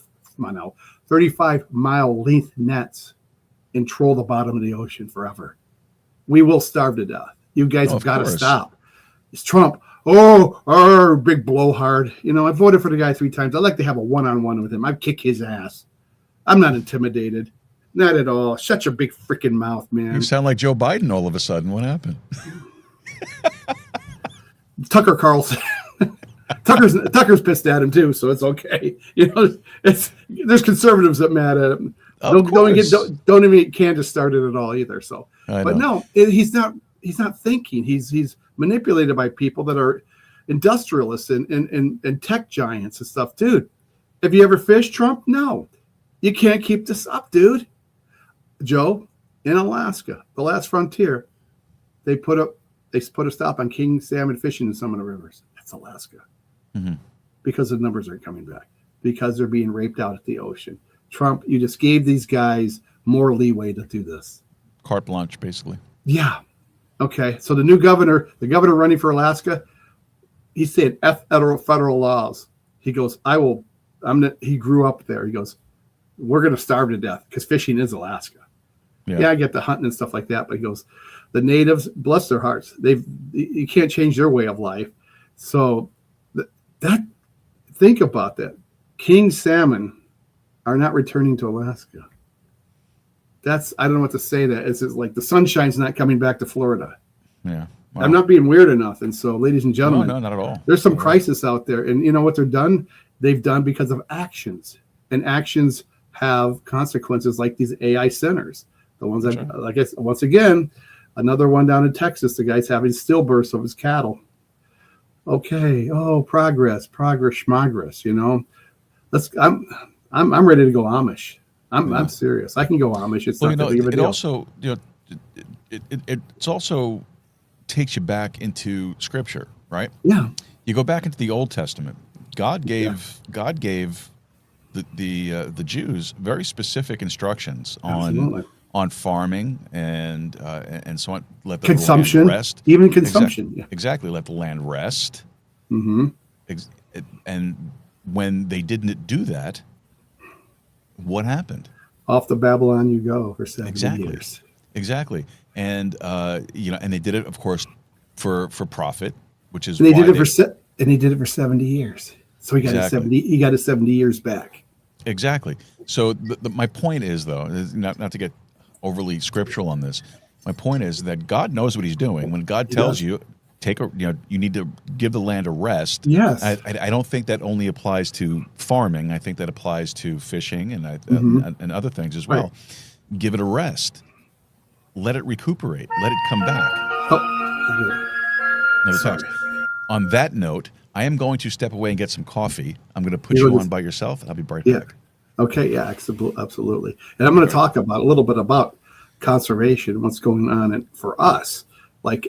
length nets and troll the bottom of the ocean forever. We will starve to death. You guys have got to stop. It's Trump. Oh, big blowhard. You know, I voted for the guy 3 times. I'd like to have a one-on-one with him. I'd kick his ass. I'm not intimidated. Not at all. Shut your big freaking mouth, man. You sound like Joe Biden all of a sudden. What happened? Tucker Carlson. Tucker's pissed at him too, so it's okay. You know, there's conservatives that mad at him. Don't even Candace started at all either. So, but no, he's not thinking. He's manipulated by people that are industrialists and tech giants and stuff. Dude, have you ever fished, Trump? No, you can't keep this up, dude. Joe, in Alaska, the last frontier, they put a stop on king salmon fishing in some of the rivers. That's Alaska. Mm-hmm. Because the numbers aren't coming back. Because they're being raped out at the ocean. Trump, you just gave these guys more leeway to do this. Carte blanche, basically. Yeah. Okay. So the governor running for Alaska, he said F federal laws. He goes, he grew up there. He goes, we're going to starve to death because fishing is Alaska. Yeah, I get the hunting and stuff like that. But he goes, the natives, bless their hearts, you can't change their way of life. So think about that. King salmon are not returning to Alaska. I don't know what to say. That it's like the sunshine's not coming back to Florida. Yeah, wow. I'm not being weird enough. And so, ladies and gentlemen, no, not at all. There's some crisis out there, and you know what they've done because of actions, and actions have consequences, like these AI centers. The ones that, I guess, once again, another one down in Texas. The guy's having stillbirths of his cattle. Okay. Oh, progress. You know, I'm ready to go Amish. I'm serious. I can go Amish. It's not that big of a deal. It also takes you back into Scripture, right? Yeah. You go back into the Old Testament. God gave the Jews very specific instructions on farming and so on. Let the consumption, land rest. Even consumption. Exactly. Let the land rest. Mm-hmm. And when they didn't do that, what happened? Off to Babylon you go for 70 years. Exactly. And and they did it, of course, for profit, which is and he did it for 70 years. So he got his 70 years back. Exactly. So my point is, though, not to get overly scriptural on this. My point is that God knows what He's doing. When God tells you you need to give the land a rest. Yes. I don't think that only applies to farming. I think that applies to fishing and other things as well. Right. Give it a rest. Let it recuperate. Let it come back. Another text. On that note, I am going to step away and get some coffee. I'm going to put you on by yourself, and I'll be right back. Okay, yeah, absolutely. And I'm going to talk a little bit about conservation, what's going on for us. Like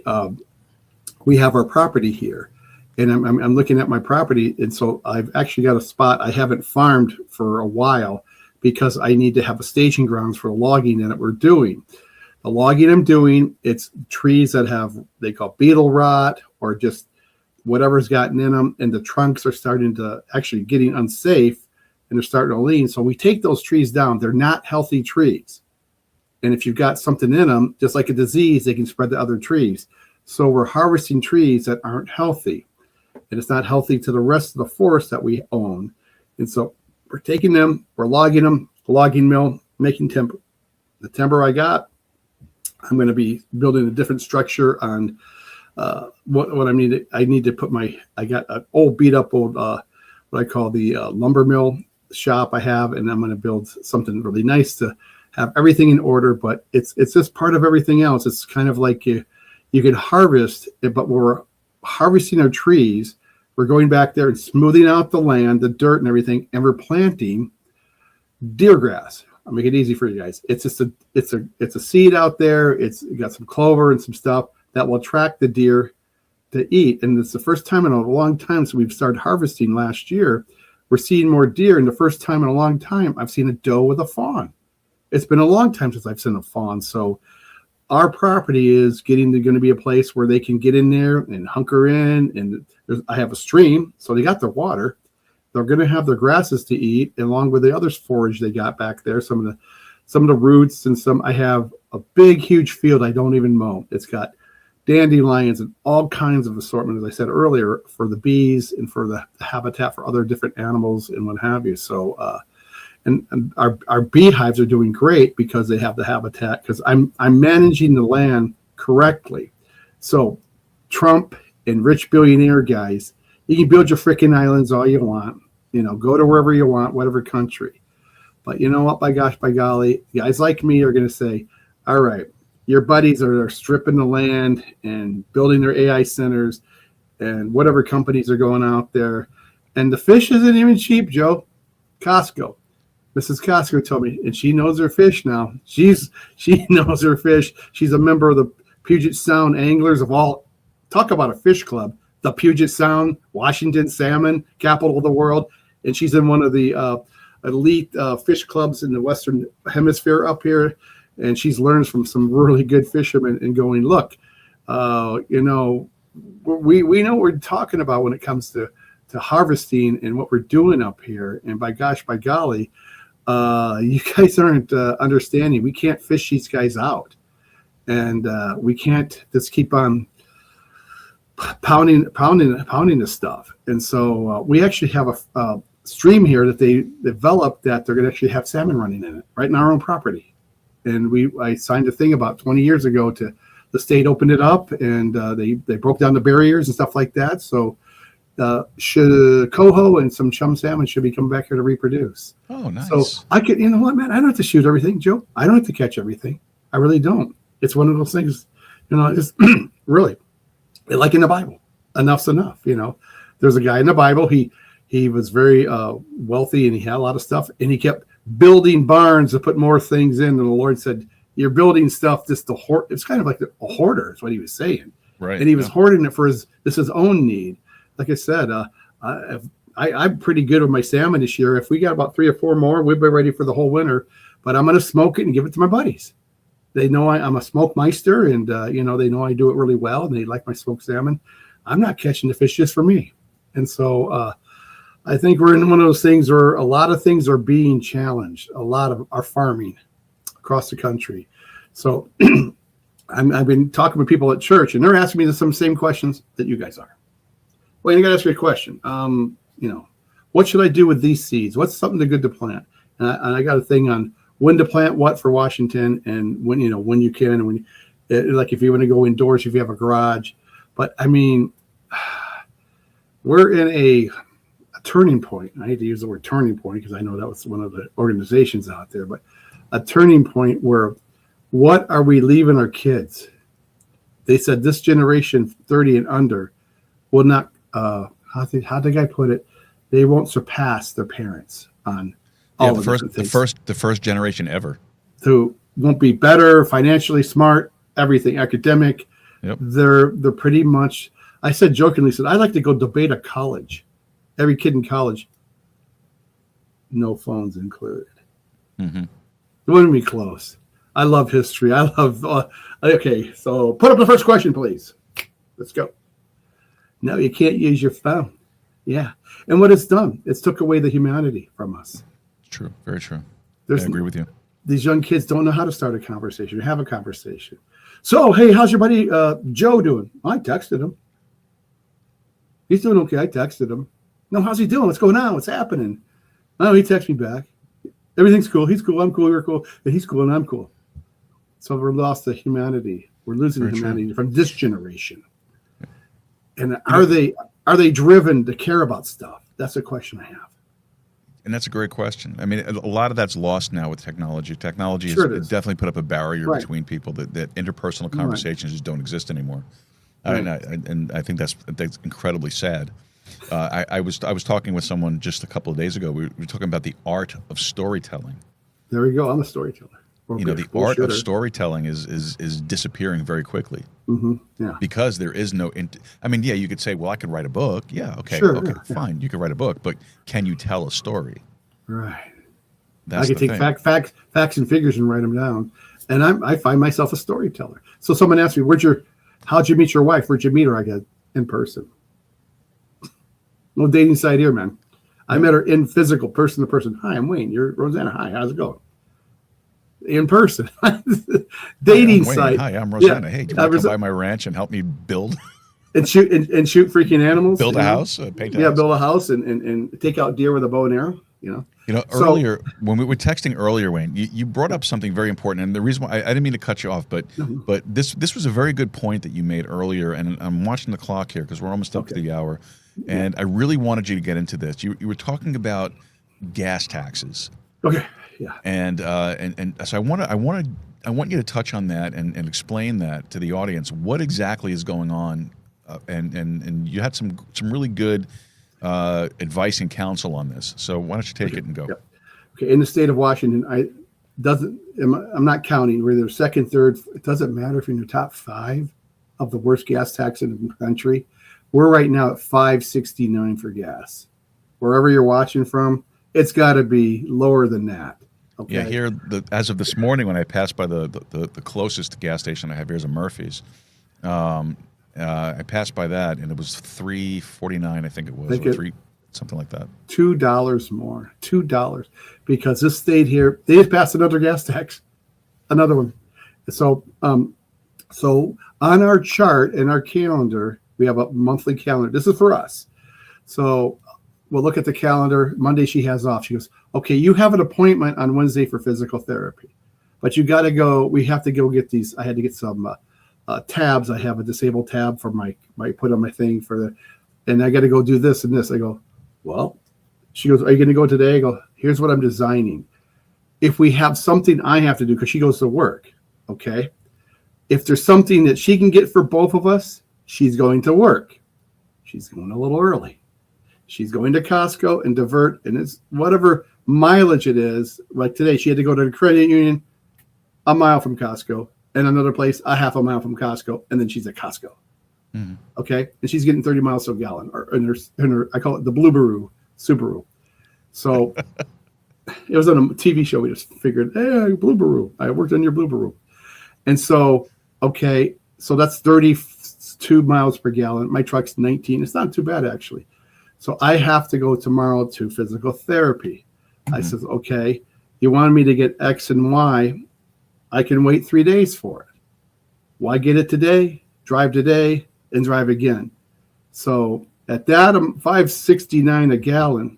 we have our property here, and I'm looking at my property, and so I've actually got a spot I haven't farmed for a while because I need to have a staging grounds for logging that we're doing. The logging I'm doing, it's trees that they call beetle rot or just whatever's gotten in them, and the trunks are starting to actually getting unsafe and they're starting to lean. So we take those trees down. They're not healthy trees. And if you've got something in them, just like a disease, they can spread to other trees. So we're harvesting trees that aren't healthy. And it's not healthy to the rest of the forest that we own. And so we're taking them, we're logging them, logging mill, making timber. The timber I got, I'm going to be building a different structure on what I need. I need to put I got an old beat up what I call the lumber mill shop I have, and I'm going to build something really nice to have everything in order. But it's just part of everything else. It's kind of like you can harvest, but we're harvesting our trees. We're going back there and smoothing out the land, the dirt and everything, and we're planting deer grass. I'll make it easy for you guys. It's just a seed out there. It's got some clover and some stuff that will attract the deer to eat. And it's the first time in a long time since we've started harvesting last year. We're seeing more deer, and the first time in a long time I've seen a doe with a fawn. It's been a long time since I've seen a fawn. So our property is going to be a place where they can get in there and hunker in. And I have a stream, so they got their water. They're going to have their grasses to eat, along with the other forage they got back there. Some of the roots and some. I have a big, huge field I don't even mow. It's got dandelions and all kinds of assortment, as I said earlier, for the bees and for the habitat for other different animals and what have you. So, and our beehives are doing great because they have the habitat. Because I'm managing the land correctly. So, Trump and rich billionaire guys, you can build your freaking islands all you want. Go to wherever you want, whatever country. But you know what, by golly, guys like me are going to say, all right, your buddies are stripping the land and building their AI centers and whatever companies are going out there. And the fish isn't even cheap, Joe. Costco. Mrs. Costco told me, and she knows her fish now. She knows her fish. She's a member of the Puget Sound Anglers of all. Talk about a fish club. The Puget Sound, Washington salmon, capital of the world. And she's in one of the elite fish clubs in the Western Hemisphere up here. And she's learned from some really good fishermen and going, look, we know what we're talking about when it comes to harvesting and what we're doing up here. And by golly, you guys aren't understanding. We can't fish these guys out. And we can't just keep on pounding the stuff. And so we actually have a stream here that they developed that they're going to actually have salmon running in it right in our own property. And I signed a thing about 20 years ago to the state opened it up, and they broke down the barriers and stuff like that. So coho and some chum salmon should be coming back here to reproduce. Oh, nice. So I could, you know what, man, I don't have to shoot everything, Joe. I don't have to catch everything. I really don't. It's one of those things, it's really like in the Bible, enough's enough. There's a guy in the Bible. He was very wealthy, and he had a lot of stuff, and he kept building barns to put more things in. And the Lord said, "You're building stuff just to hoard." It's kind of like a hoarder, is what he was saying. Right. And he was hoarding it for his own need. Like I said, I'm pretty good with my salmon this year. If we got about 3 or 4 more, we'd be ready for the whole winter. But I'm going to smoke it and give it to my buddies. They know I'm a smoke meister, and they know I do it really well, and they like my smoked salmon. I'm not catching the fish just for me. And so I think we're in one of those things where a lot of things are being challenged, a lot of our farming across the country. So I've been talking with people at church, and they're asking me some same questions that you guys are. Well, you got to ask me a question. What should I do with these seeds? What's something good to plant? And I got a thing on when to plant what for Washington, and when you can, and when like if you want to go indoors, if you have a garage. But I mean, we're in a turning point. I hate to use the word turning point because I know that was one of the organizations out there, but a turning point where what are we leaving our kids? They said this generation 30 and under will not, how did the guy put it? They won't surpass their parents on all the first generation ever. Who won't be better, financially smart, everything, academic. Yep. They're pretty much, I said jokingly, I'd like to go debate a college. Every kid in college, no phones included. Mm-hmm. It wouldn't be close. I love history. I love, okay, so put up the first question, please. Let's go. No, you can't use your phone. Yeah. And what it's done, it's took away the humanity from us. True. Very true. There's, I agree with you. These young kids don't know how to start a conversation, have a conversation. So, hey, how's your buddy Joe doing? I texted him. He's doing okay. I texted him. No, how's he doing? What's going on? What's happening? Oh, he texted me back. Everything's cool. He's cool. I'm cool. You're cool. And he's cool and I'm cool. So we're lost the humanity. We're losing Very humanity from this generation. And are they driven to care about stuff? That's a question I have. And that's a great question. I mean, a lot of that's lost now with technology. Technology Sure has definitely put up a barrier Right. between people that interpersonal conversations just don't exist anymore. And I think that's incredibly sad. I was talking with someone just a couple of days ago. We were talking about the art of storytelling. There we go. I'm a storyteller. Okay. The art of storytelling is disappearing very quickly. Mm-hmm. Yeah. Because there is no. You could say, well, I could write a book. Yeah, okay, Sure, okay, yeah. fine. You could write a book, but can you tell a story? Right. That's I can the take thing. facts and figures and write them down. And I find myself a storyteller. So someone asked me, how'd you meet your wife? Where'd you meet her? I got in person. No dating site here, man. I met her in physical, person to person. Hi, I'm Wayne. You're Rosanna. Hi, how's it going? In person. Dating Hi, I'm Wayne. site. Hi, I'm Rosanna. Yeah. Hey, do you want to come by my ranch and help me build and shoot freaking animals? build a you know? house, paint a Yeah, house? build a house and take out deer with a bow and arrow. So- Earlier when we were texting earlier, Wayne, you brought up something very important, and the reason why I didn't mean to cut you off, but this was a very good point that you made earlier, and I'm watching the clock here because we're almost up to the hour, and I really wanted you to get into this. You were talking about gas taxes. Okay. Yeah. And so I want you to touch on that and explain that to the audience. What exactly is going on? And you had some really good advice and counsel on this. So why don't you take it and go? Yep. Okay. In the state of Washington, I'm not counting. We're either second, third. It doesn't matter if you're in the top 5 of the worst gas tax in the country. We're right now at $5.69 for gas. Wherever you're watching from, it's got to be lower than that. Okay. Yeah, here as of this morning when I passed by the closest gas station I have here is a Murphy's. I passed by that and it was $3.49, I think it was, or something like that. $2 more, $2 because this state here they just passed another gas tax, another one. So on our chart in our calendar we have a monthly calendar. This is for us. So we'll look at the calendar. Monday she has off. She goes, okay, you have an appointment on Wednesday for physical therapy, but you got to go. We have to go get these. I had to get some tabs. I have a disabled tab for my put on my thing and I got to go do this and this. I go, well, she goes, are you going to go today? I go, here's what I'm designing. If we have something I have to do, because she goes to work, okay? If there's something that she can get for both of us, she's going to work. She's going a little early. She's going to Costco and divert, and it's whatever mileage it is. Like today, she had to go to the credit union a mile from Costco, and another place a half a mile from Costco, and then she's at Costco. Mm-hmm. Okay, and she's getting 30 miles to a gallon, or in her I call it the Blueberoo Subaru. So it was on a TV show. We just figured, hey, Blueberoo. I worked on your Blueberoo, and so okay, so that's 32 miles per gallon. My truck's 19. It's not too bad actually. So I have to go tomorrow to physical therapy. Mm-hmm. I said, okay, you wanted me to get X and Y. I can wait 3 days for it. Why get it today, drive today, and drive again? So at that $5.69 a gallon,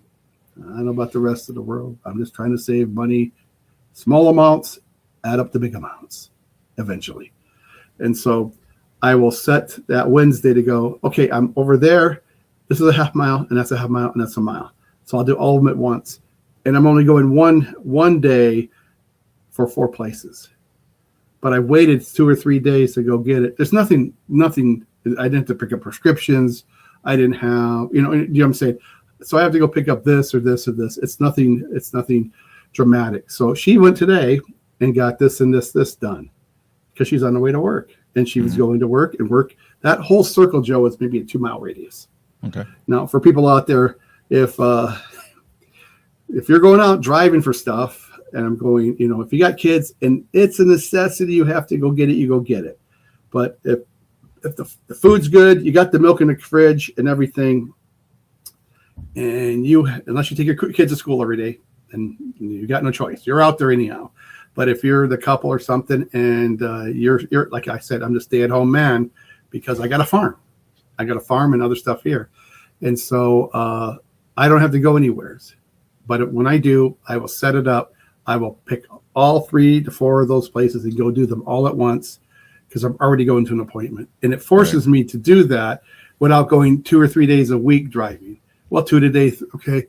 I don't know about the rest of the world. I'm just trying to save money. Small amounts add up to big amounts eventually. And so I will set that Wednesday to go, okay, I'm over there. This is a half mile, and that's a half mile, and that's a mile. So I'll do all of them at once. And I'm only going one day for 4 places. But I waited 2 or 3 days to go get it. There's nothing. I didn't have to pick up prescriptions. I didn't have, you know what I'm saying? So I have to go pick up this or this or this. It's nothing dramatic. So she went today and got this and this done because she's on the way to work. And she was going to work. That whole circle, Joe, is maybe a 2-mile radius. Okay. Now, for people out there, if you're going out driving for stuff, and I'm going, if you got kids and it's a necessity, you have to go get it, you go get it. But if the food's good, you got the milk in the fridge and everything, and unless you take your kids to school every day, then you got no choice. You're out there anyhow. But if you're the couple or something, and you're like I said, I'm the stay-at-home man because I got a farm. I got a farm and other stuff here, and so I don't have to go anywhere. But when I do, I will set it up. I will pick all 3 to 4 of those places and go do them all at once because I'm already going to an appointment, and it forces me to do that without going 2 or 3 days a week driving. Well, 2 days, okay.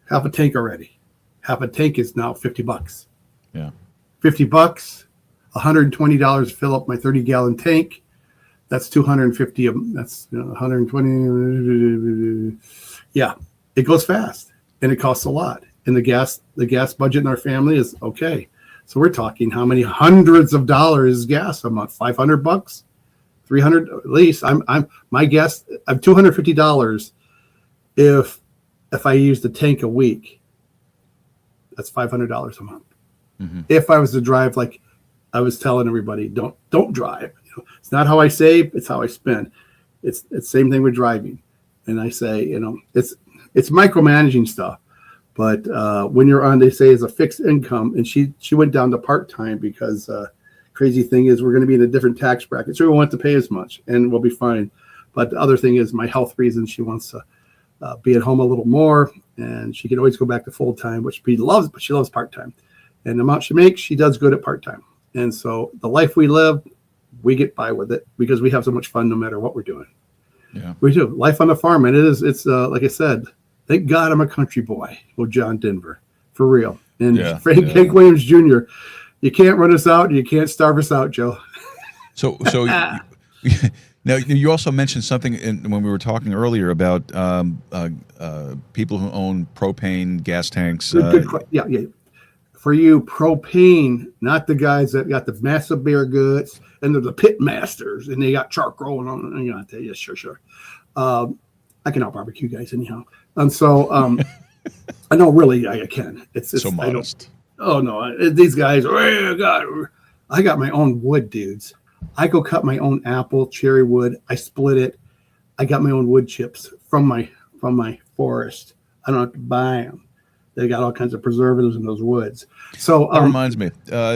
Half a tank already. Half a tank is now $50. Yeah. $50, $120 to fill up my 30-gallon tank. That's $250. That's 120. Yeah, it goes fast, and it costs a lot. And the gas budget in our family is okay. So we're talking how many hundreds of dollars gas a month? $500, $300 at least. My guess. I'm $250 if I use the tank a week. That's $500 a month. Mm-hmm. If I was to drive, like I was telling everybody, don't drive. It's not how I save, it's how I spend. It's the same thing with driving. And I say, it's micromanaging stuff. But when you're on, they say, is a fixed income, and she went down to part-time because crazy thing is we're going to be in a different tax bracket, so we won't have to pay as much, and we'll be fine. But the other thing is my health reasons. She wants to be at home a little more, and she can always go back to full-time, which she loves, but she loves part-time. And the amount she makes, she does good at part-time. And so the life we live, we get by with it because we have so much fun no matter what we're doing. Yeah, we do. Life on the farm, and it's like I said, thank God I'm a country boy. Well, John Denver, for real. And Frank Hank Williams Jr., you can't run us out. You can't starve us out, Joe. So now you also mentioned something when we were talking earlier about people who own propane gas tanks. Good. Yeah. For you, propane, not the guys that got the massive beer goods and they're the pit masters and they got charcoal and I tell you, sure. I can out barbecue guys anyhow. And so I know really I can. It's so modest. Oh no, these guys. Oh God, I got my own wood, dudes. I go cut my own apple, cherry wood. I split it. I got my own wood chips from my forest. I don't have to buy them. They got all kinds of preservatives in those woods. So that reminds me,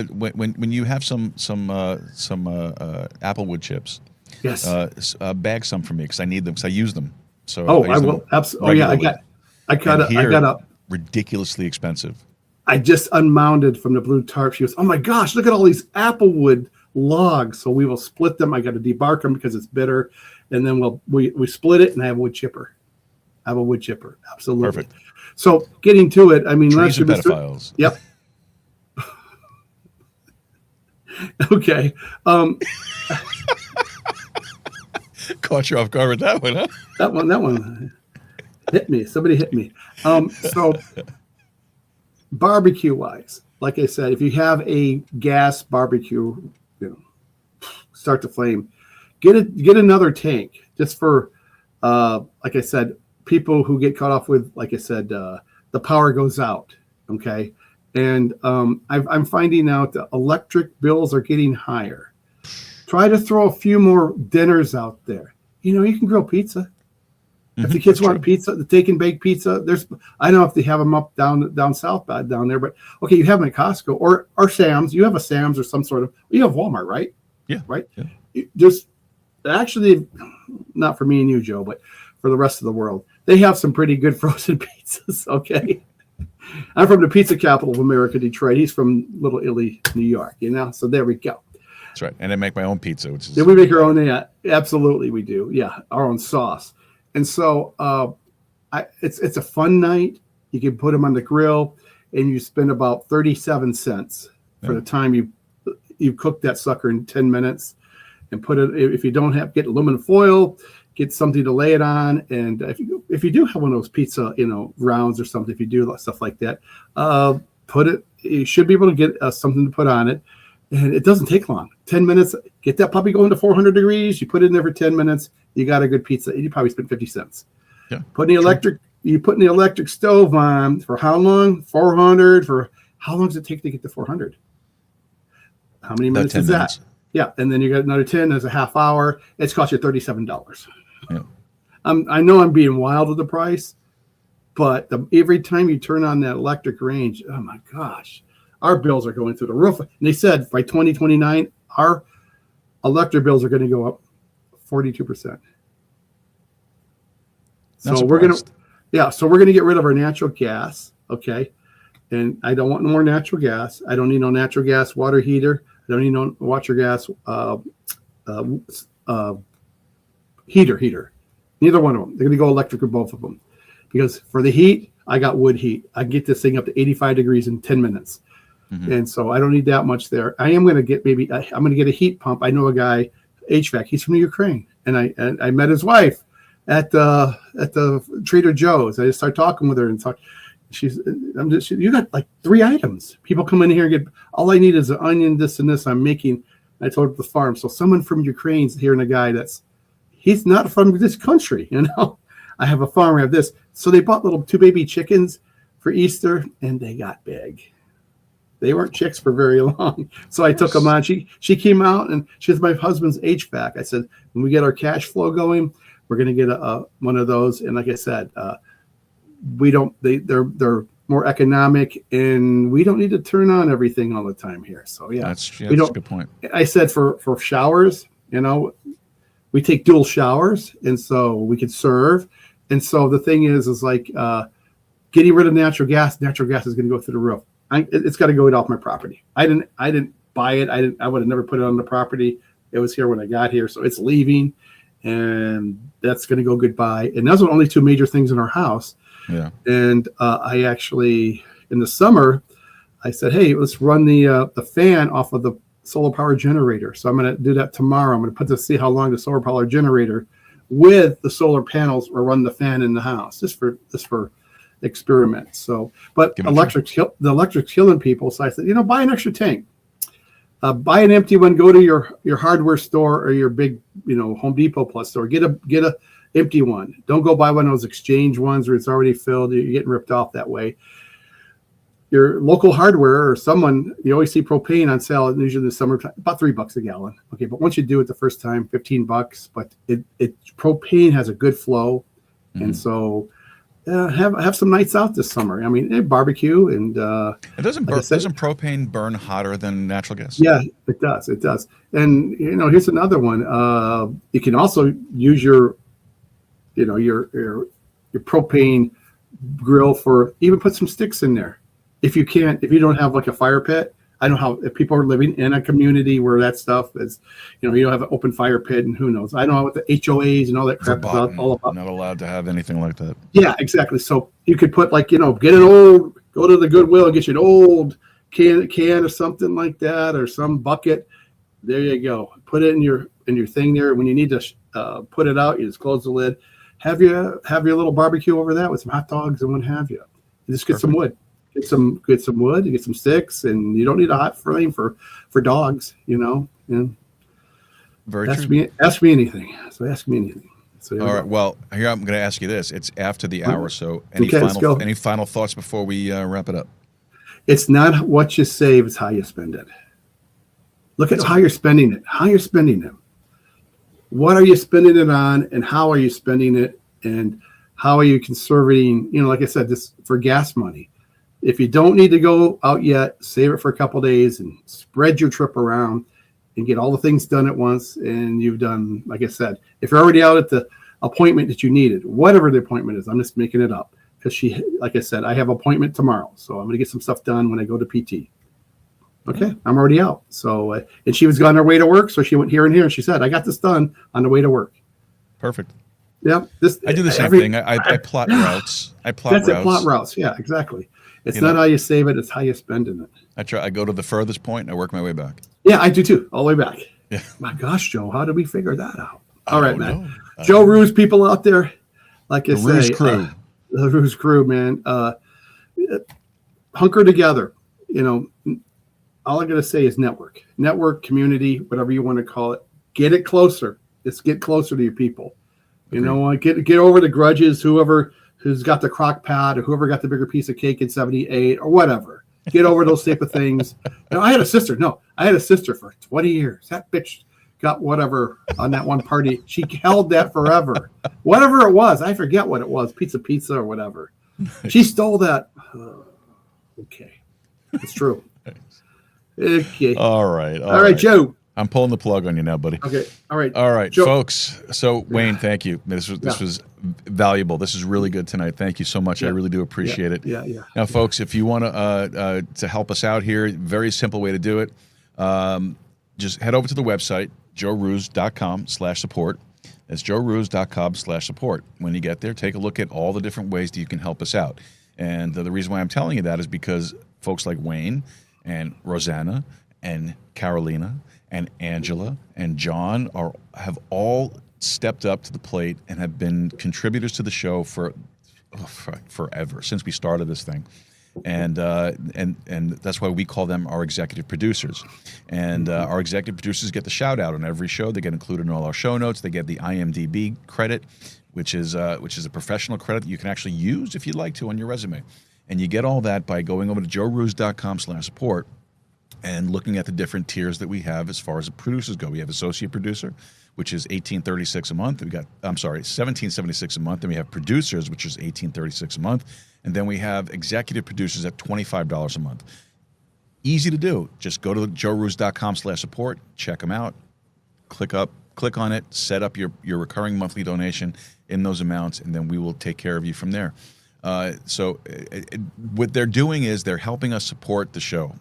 when you have some apple wood chips, yes, bag some for me because I need them because I use them. So I will absolutely. Oh yeah, I got up ridiculously expensive. I just unmounted from the blue tarp. She goes, "Oh my gosh, look at all these applewood logs." So we will split them. I got to debark them because it's bitter, and then we split it, and I have a wood chipper. Absolutely Perfect. So getting to it, I mean, trees and pedophiles. Yep. Okay. Caught you off guard with that one, huh? That one hit me. Somebody hit me. So barbecue wise, like I said, if you have a gas barbecue, start the flame, get another tank just for, like I said, people who get caught off with, like I said, the power goes out. Okay. And I'm finding out the electric bills are getting higher. Try to throw a few more dinners out there. You can grill pizza. If the kids want pizza, the take and bake pizza, I don't know if they have them up down south down there, but okay, you have them at Costco or Sam's. You have a Sam's or some sort of, you have Walmart, right? Yeah. Right. Yeah. Just actually, not for me and you, Joe, but for the rest of the world, they have some pretty good frozen pizzas. Okay. I'm from the pizza capital of America, Detroit. He's from Little Italy, New York, so there we go. That's right. And I make my own pizza, which is. Yeah, we make our own. Yeah, absolutely. We do. Yeah. Our own sauce. And so it's a fun night. You can put them on the grill and you spend about 37 cents for the time you cook that sucker in 10 minutes and put it, if you don't get aluminum foil, get something to lay it on. And if you do have one of those pizza, rounds or something, if you do stuff like that, you should be able to get something to put on it. And it doesn't take long. 10 minutes, get that puppy going to 400 degrees. You put it in there for 10 minutes. You got a good pizza. You probably spent 50 cents. Yeah. You put the electric stove on for how long? 400 for how long does it take to get to 400? How many minutes is that? Minutes. Yeah. And then you got another 10 as a half hour. It's cost you $37. Yeah. I know I'm being wild with the price, but every time you turn on that electric range, oh my gosh, our bills are going through the roof. And they said by 2029, our electric bills are going to go up 42%. So we're going to get rid of our natural gas. Okay. And I don't want no more natural gas. I don't need no natural gas water heater. I don't need no natural gas heater. Neither one of them. They're going to go electric with both of them. Because for the heat, I got wood heat. I get this thing up to 85 degrees in 10 minutes. Mm-hmm. And so I don't need that much there. I am going to get I'm going to get a heat pump. I know a guy, HVAC. He's from Ukraine. And I met his wife at the Trader Joe's. I just started talking with her and talk. You got like 3 items. People come in here and get, all I need is an onion, this and this I'm making. I told her the farm. So someone from Ukraine's hearing a guy he's not from this country, you know. I have a farm, I have this. So they bought 2 baby chickens for Easter, and they got big. They weren't chicks for very long. So I took them on. She came out, and she was my husband's HVAC. I said, when we get our cash flow going, we're going to get one of those. And like I said, they're more economic, and we don't need to turn on everything all the time here. So yeah, that's a good point. I said for showers, you know, we take dual showers, and so we can serve. And so the thing is like getting rid of natural gas. Natural gas is going to go through the roof. It's got to go off my property. I didn't buy it. I would have never put it on the property. It was here when I got here, so it's leaving, and that's going to go goodbye. And those are only 2 major things in our house. Yeah. And I actually, in the summer, I said, hey, let's run the fan off of the solar power generator. So I'm going to do that tomorrow. I'm going to see how long the solar power generator with the solar panels will run the fan in the house, just for experiments. So, but the electric's killing people. So I said, buy an extra tank. Buy an empty one. Go to your hardware store or your big, Home Depot plus store. Get a empty one. Don't go buy one of those exchange ones where it's already filled. You're getting ripped off that way. Your local hardware or someone, you always see propane on sale, usually in the summertime, about $3 a gallon. Okay, but once you do it the first time, $15. But propane has a good flow, and so have some nights out this summer. I mean, barbecue and doesn't propane burn hotter than natural gas? Yeah, it does. It does. And here's another one. You can also use your propane grill for even put some sticks in there. If you don't have like a fire pit, I don't know how, if people are living in a community where that stuff is, you don't have an open fire pit, and who knows? I don't know what the HOAs and all that crap is all about. Not allowed to have anything like that. Yeah, exactly. So you could put go to the Goodwill and get you an old can or something like that, or some bucket. There you go. Put it in your thing there. When you need to put it out, you just close the lid. Have your little barbecue over that with some hot dogs and what have you. You just get some wood. Get some wood, you get some sticks, and you don't need a hot flame for dogs, And very ask true. Ask me anything. So ask me anything. So all right. Well, here I'm going to ask you this. It's after the hour, so any final thoughts before we wrap it up? It's not what you save; it's how you spend it. Look at how you're spending it. How you're spending it. What are you spending it on, and how are you spending it, and how are you conserving? Like I said, this for gas money. If you don't need to go out yet, save it for a couple of days and spread your trip around and get all the things done at once. And you've done, like I said, if you're already out at the appointment that you needed, whatever the appointment is, I'm just making it up because like I said, I have an appointment tomorrow. So I'm going to get some stuff done when I go to PT. Okay. I'm already out. So, and she was on her way to work. So she went here and here and she said, I got this done on the way to work. Perfect. Yeah. I do the same thing. I plot routes. That's it. Plot routes. Yeah, exactly. It's not how you save it; it's how you spend it. I go to the furthest point and I work my way back. Yeah, I do too, all the way back. Yeah. My gosh, Joe, how did we figure that out? All right, man. Joe Rooz, people out there, like I say, Rooz crew, the Rooz crew, man, hunker together. All I'm gonna say is network, community, whatever you want to call it. Get it closer. Let's get closer to your people. Get over the grudges. Who's got the crock pot, or whoever got the bigger piece of cake in 78 or whatever. Get over those type of things. I had a sister for 20 years. That bitch got whatever on that one party. She held that forever. Whatever it was, I forget what it was, pizza or whatever. She stole that. Okay, it's true. Okay. All right. All right, Joe. I'm pulling the plug on you now, buddy. Okay. All right. All right, Joe. folks. So Wayne, thank you. This was valuable. This is really good tonight. Thank you so much. I really do appreciate it. Yeah. Now, folks, if you want to help us out here, very simple way to do it. Just head over to the website, joerooz.com/support. That's joerooz.com/support. When you get there, take a look at all the different ways that you can help us out. And the reason why I'm telling you that is because folks like Wayne and Rosanna and Carolina and Angela and John have all stepped up to the plate and have been contributors to the show for forever, since we started this thing. And that's why we call them our executive producers. And our executive producers get the shout out on every show. They get included in all our show notes. They get the IMDb credit, which is a professional credit that you can actually use if you'd like to on your resume. And you get all that by going over to joerooz.com/support and looking at the different tiers that we have as far as the producers go. We have associate producer, which is $18.36 a month. We got, $17.76 a month. Then we have producers, which is $18.36 a month. And then we have executive producers at $25 a month. Easy to do. Just go to joerooz.com/support, check them out, click on it, set up your recurring monthly donation in those amounts, and then we will take care of you from there. What they're doing is they're helping us support the show.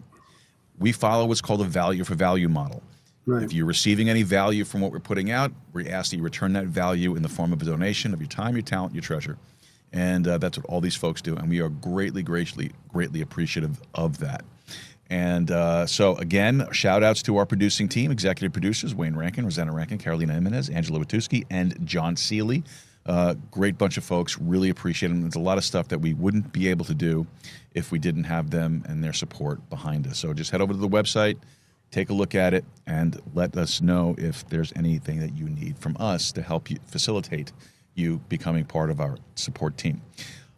We follow what's called a value for value model. Right. If you're receiving any value from what we're putting out, we ask that you return that value in the form of a donation of your time, your talent, your treasure. And that's what all these folks do. And we are greatly appreciative of that. And so, again, shout-outs to our producing team, executive producers, Wayne Rankin, Rosanna Rankin, Carolina Jimenez, Angela Watuski, and John Seeley. Great bunch of folks. Really appreciate them. There's a lot of stuff that we wouldn't be able to do if we didn't have them and their support behind us. So just head over to the website, take a look at it, and let us know if there's anything that you need from us to help you facilitate you becoming part of our support team.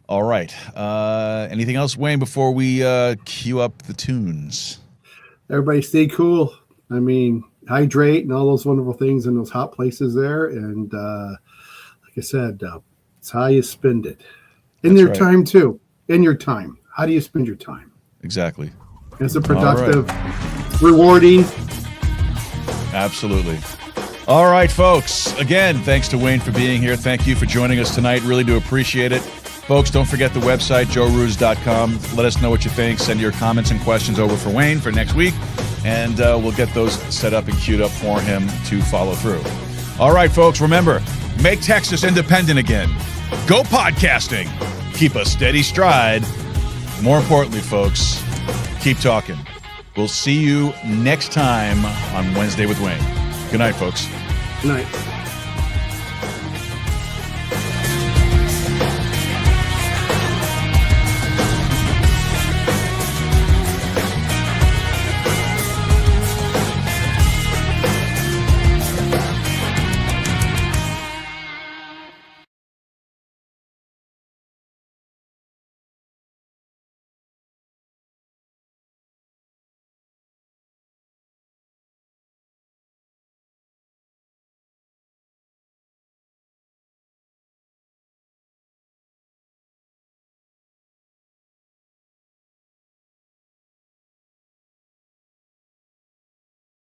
All right. Anything else, Wayne, before we cue up the tunes? Everybody stay cool. I mean, hydrate and all those wonderful things in those hot places there. And like I said, it's how you spend it. In your time, too. In your time. How do you spend your time? Exactly. Is it productive, rewarding? Absolutely. All right, folks. Again, thanks to Wayne for being here. Thank you for joining us tonight. Really do appreciate it. Folks, don't forget the website, joerooz.com. Let us know what you think. Send your comments and questions over for Wayne for next week, and we'll get those set up and queued up for him to follow through. All right, folks, remember, make Texas independent again. Go podcasting. Keep a steady stride. More importantly, folks, keep talking. We'll see you next time on Wednesday with Wayne. Good night, folks. Good night.